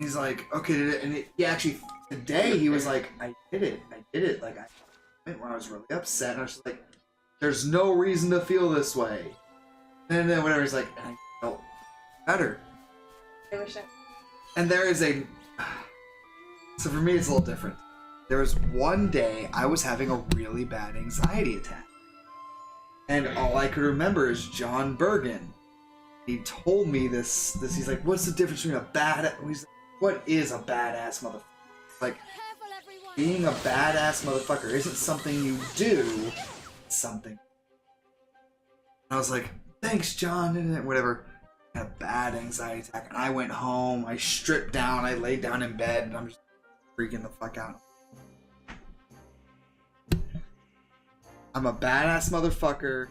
He's like, okay, and he actually today he was like, I did it. Like I went when I was really upset, and I was just like, there's no reason to feel this way. And then whatever, he's like, and I felt better. I wish I. And there is a. So for me, it's a little different. There was one day I was having a really bad anxiety attack. And all I could remember is John Bergen. He told me this. He's like, what's the difference between a bad. He's like, what is a badass motherfucker? Like, Careful, everyone. being a badass motherfucker isn't something you do, it's something. And I was like, thanks, John, and whatever. I had a bad anxiety attack, and I went home, I stripped down, I laid down in bed, and I'm just freaking the fuck out. I'm a badass motherfucker.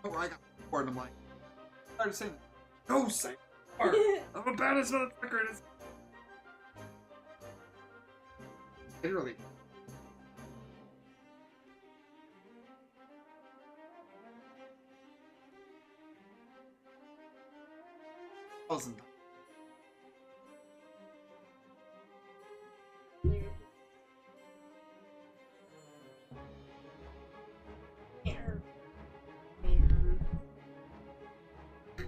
Oh, I got bored. tired of saying, no, say more. I'm the baddest motherfucker. Literally. Thousand.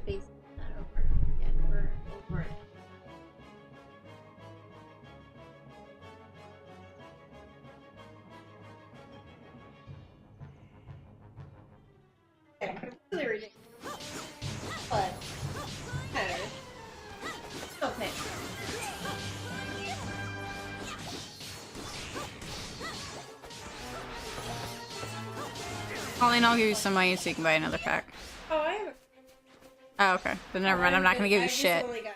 Basically that over again for over. Okay, completely ridiculous. But okay. Colleen, I'll give you some money so you can buy another pack. Oh, I have. Oh, okay. Then never mind. I'm not gonna give you I just shit. only got-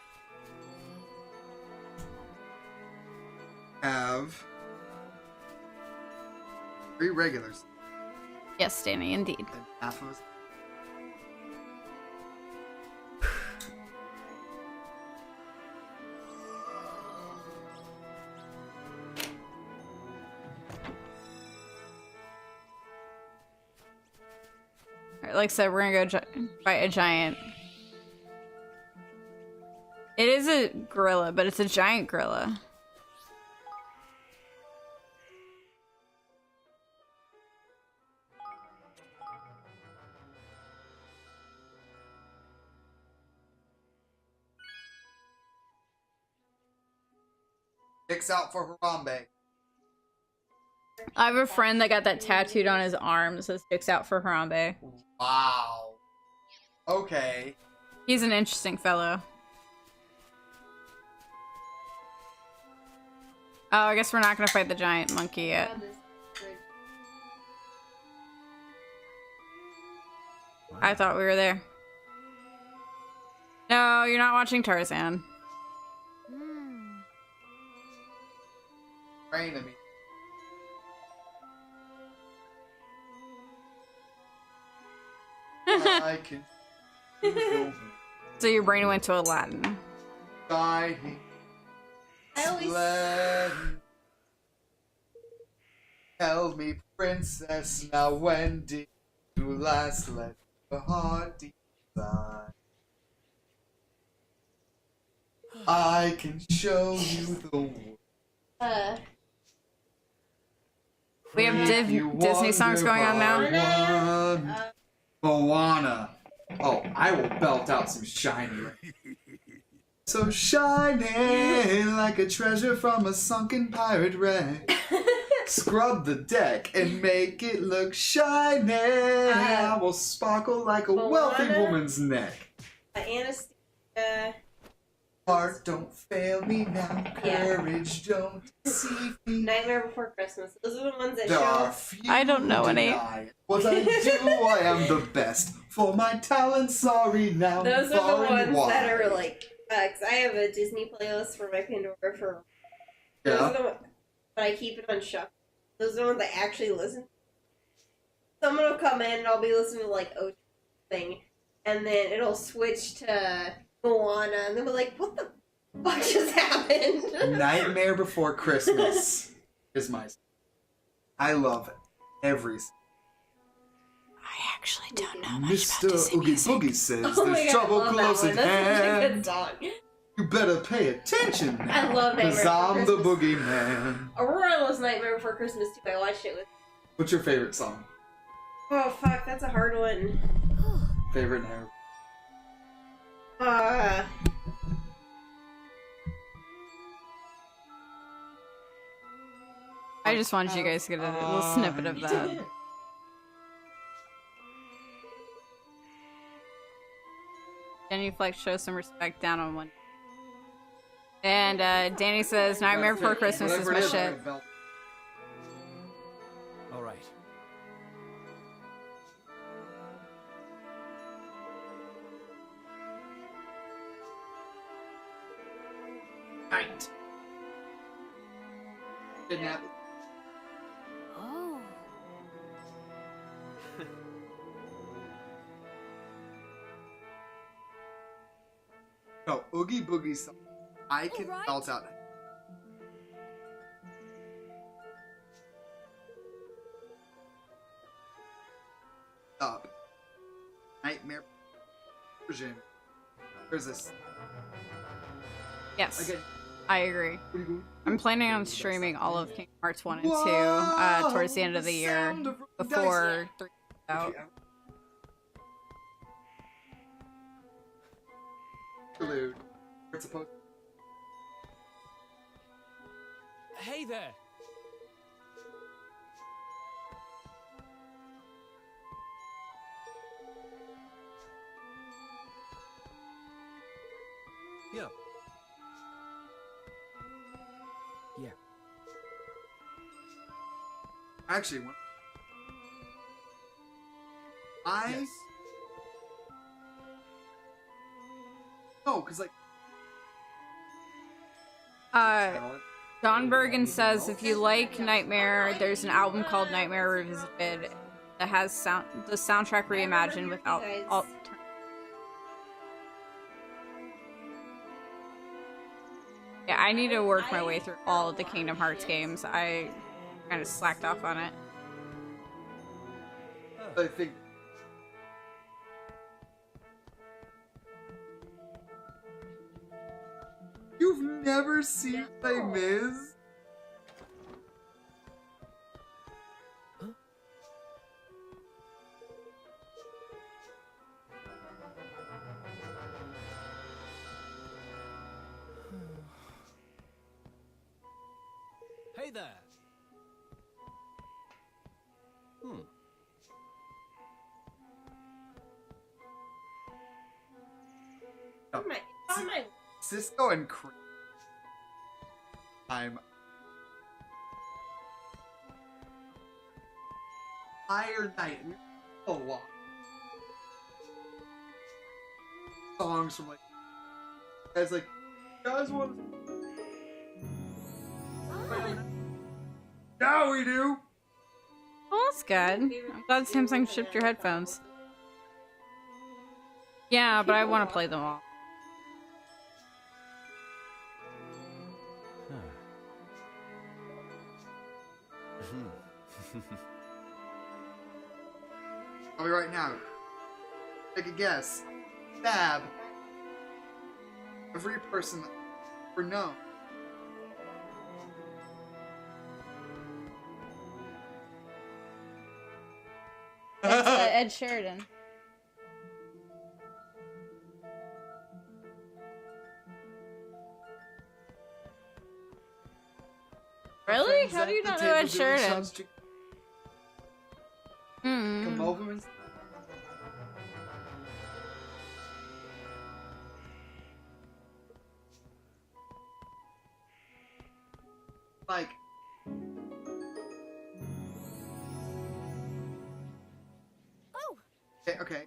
Have 3 regulars Yes, Danny, indeed. and half of us. Alright, like I said, we're gonna go fight a giant. It is a gorilla, but it's a giant gorilla. Dicks out for Harambe. I have a friend that got that tattooed on his arm that says "Dicks out for Harambe." Wow. Okay. He's an interesting fellow. Oh, I guess we're not gonna fight the giant monkey yet. I thought we were there. No, you're not watching Tarzan. Rain at me. I can So your brain went to Aladdin. die. I always. Tell me, princess, now when did you last let your heart decide? I can show you the world. We have Disney songs going on now. Moana. Oh, I will belt out some shiny. So shiny like a treasure from a sunken pirate wreck. Scrub the deck and make it look shiny. I will sparkle like a wealthy Moana? woman's neck. Anastasia. Heart, don't fail me now. Yeah. Courage, don't deceive me. Nightmare Before Christmas. Those are the ones that There show. are few I don't know who any. deny it. What I do, I am the best. For my talent, sorry now. Those are far the and ones that wide. are like, because I have a Disney playlist for my Pandora for. Those Yeah. are the ones, but I keep it on shuffle. Those are the ones I actually listen. Someone will come in and I'll be listening to like O thing, and then it'll switch to Moana, and then we're like, what the fuck just happened? Nightmare Before Christmas is my. I love it. Every. I actually don't know Mr. Oogie Boogie says Oh my there's God, I trouble love that close one. at That's such a good hand. song. You better pay attention now. I love Nightmare Cause Before I'm the Christmas. boogeyman. Aurora loves Nightmare Before Christmas too. I watched it with. What's your favorite song? Oh fuck, that's a hard one. Favorite now? I just wanted you guys to get a little snippet of that. Genuflex shows some respect down on one. And Danny says Nightmare Before Christmas is my shit. All right. Night. Kidnap. Oh. No, Oogie Boogie song. I can Alright. belt out. Up. Nightmare version. There's this. Yes, Okay. I agree. I'm planning on streaming all of Kingdom Hearts 1 and 2 Whoa! towards the end of the year, sound of dice. before 3 comes out. Interlude. It's supposed. Hey there. Yeah. Yeah. Actually, I Yes. no, because like John Bergen says if you like Nightmare, there's an album called Nightmare Revisited that has the soundtrack reimagined without all. Yeah, I need to work my way through all of the Kingdom Hearts games. I kind of slacked off on it. I think you've never seen Les Mis? Hey there. On my Cisco and Chris. I'm Iron Knight. A lot. Songs from like guys like you guys want now we do. Oh, that's good. I'm glad Samsung shipped your headphones. Yeah, but I want to play them all. Tell me right now. Take a guess. Stab. Every person that ever known. It's Ed Sheridan. Really? How do you not know Ed Sheridan? Come over and like Oh, okay, okay.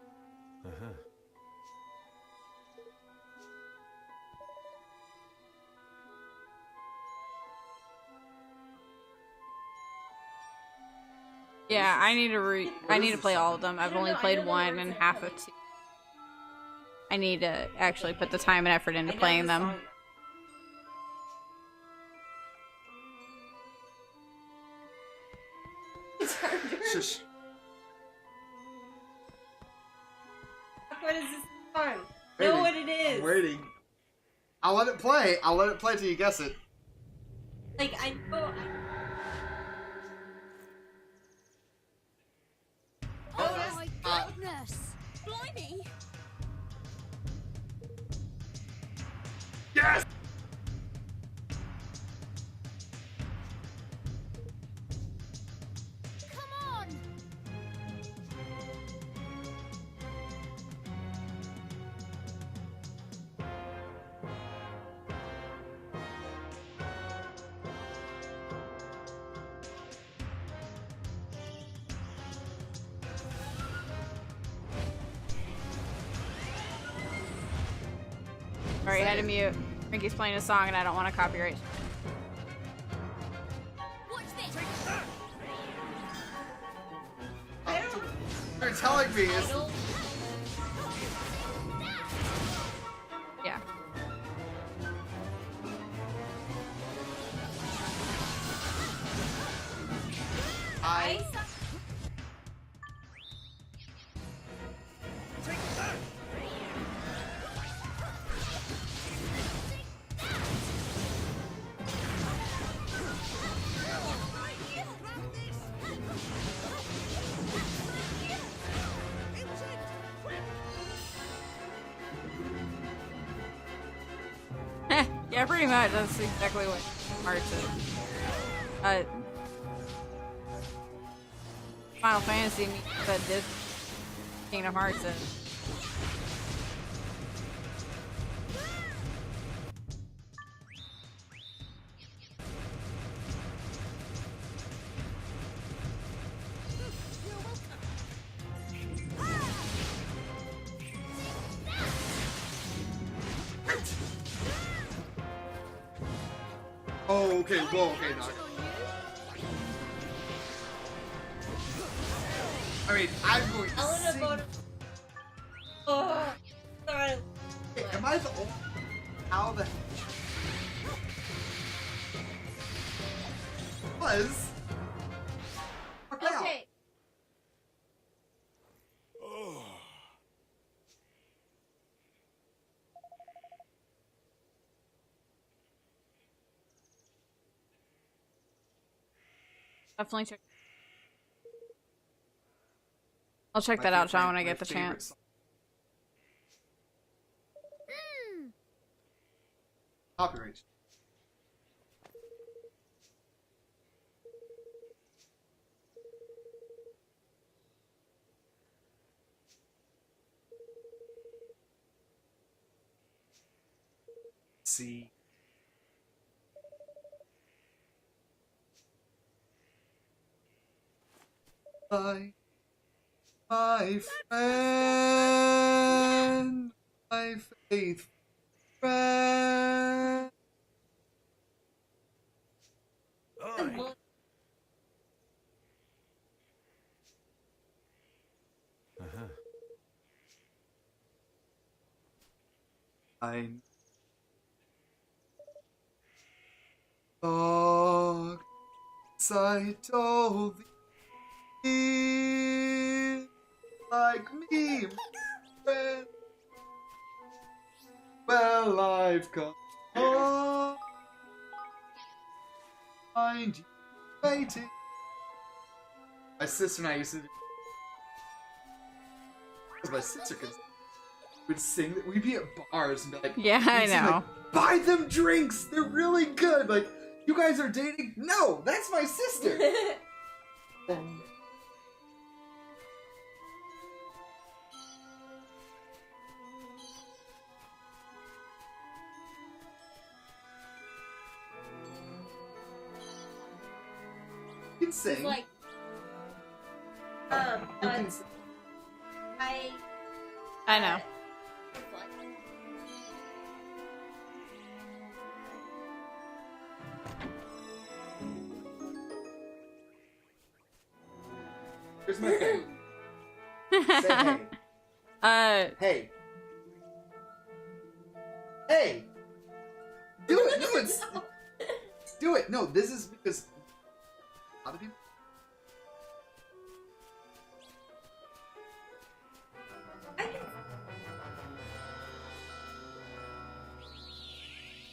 Yeah, I need to play all of them. I've only played one and half of two. I need to actually put the time and effort into playing them. Shush. What is this song? Waiting. Know what it is. I'm waiting. I'll let it play. I'll let it play till you guess it. Like I know. oh my goodness! Blimey! Yes! Come on! Alright, had to mute. Frankie's playing a song and I don't want to copyright. Watch this! You're telling me is Yeah. Yeah, pretty much. That's exactly what Hearts is. Final Fantasy means that this Kingdom Hearts is. Oh, okay, whoa, okay, no. I mean, I'm going to sing. Oh, sorry. Hey, am I the only? How the hell? Was. Okay. Definitely check. I'll check that out, John, when I get the chance. Copyright. See. My friend, my faithful friend. Oi. I thought I told thee, like me, friend. Well, I've come home, find you waiting. My sister and I used to do. Because my sister would sing. We'd be at bars and be like, Yeah, I we'd sing, know. like, buy them drinks. They're really good. Like, you guys are dating? No, that's my sister. You can sing. It's like, You can sing. I know. Here's my thing. Say hey. Hey. Hey! Do it! No, it's... Do it! No, this is because... A lot of people...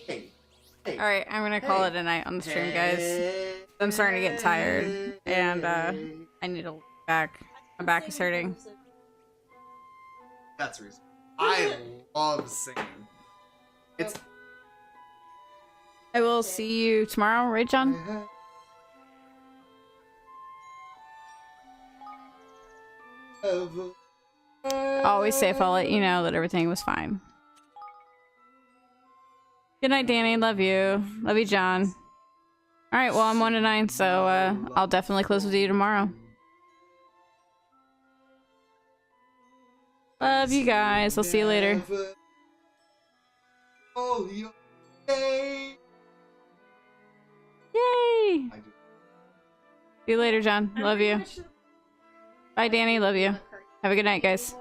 Hey. Hey. Alright, I'm gonna call it a night on the stream, guys. I'm starting to get tired, and I need to look back. My back is hurting. That's the reason. I love singing. It's... I will see you tomorrow, right, John? Always safe. I'll let you know that everything was fine. Good night, Danny. Love you. Love you, John. Alright, well, I'm 1 to 9, so I'll definitely close with you tomorrow. Love you guys. I'll see you later. Yay! See you later, John. Love you. Bye, Danny. Love you. Have a good night, guys.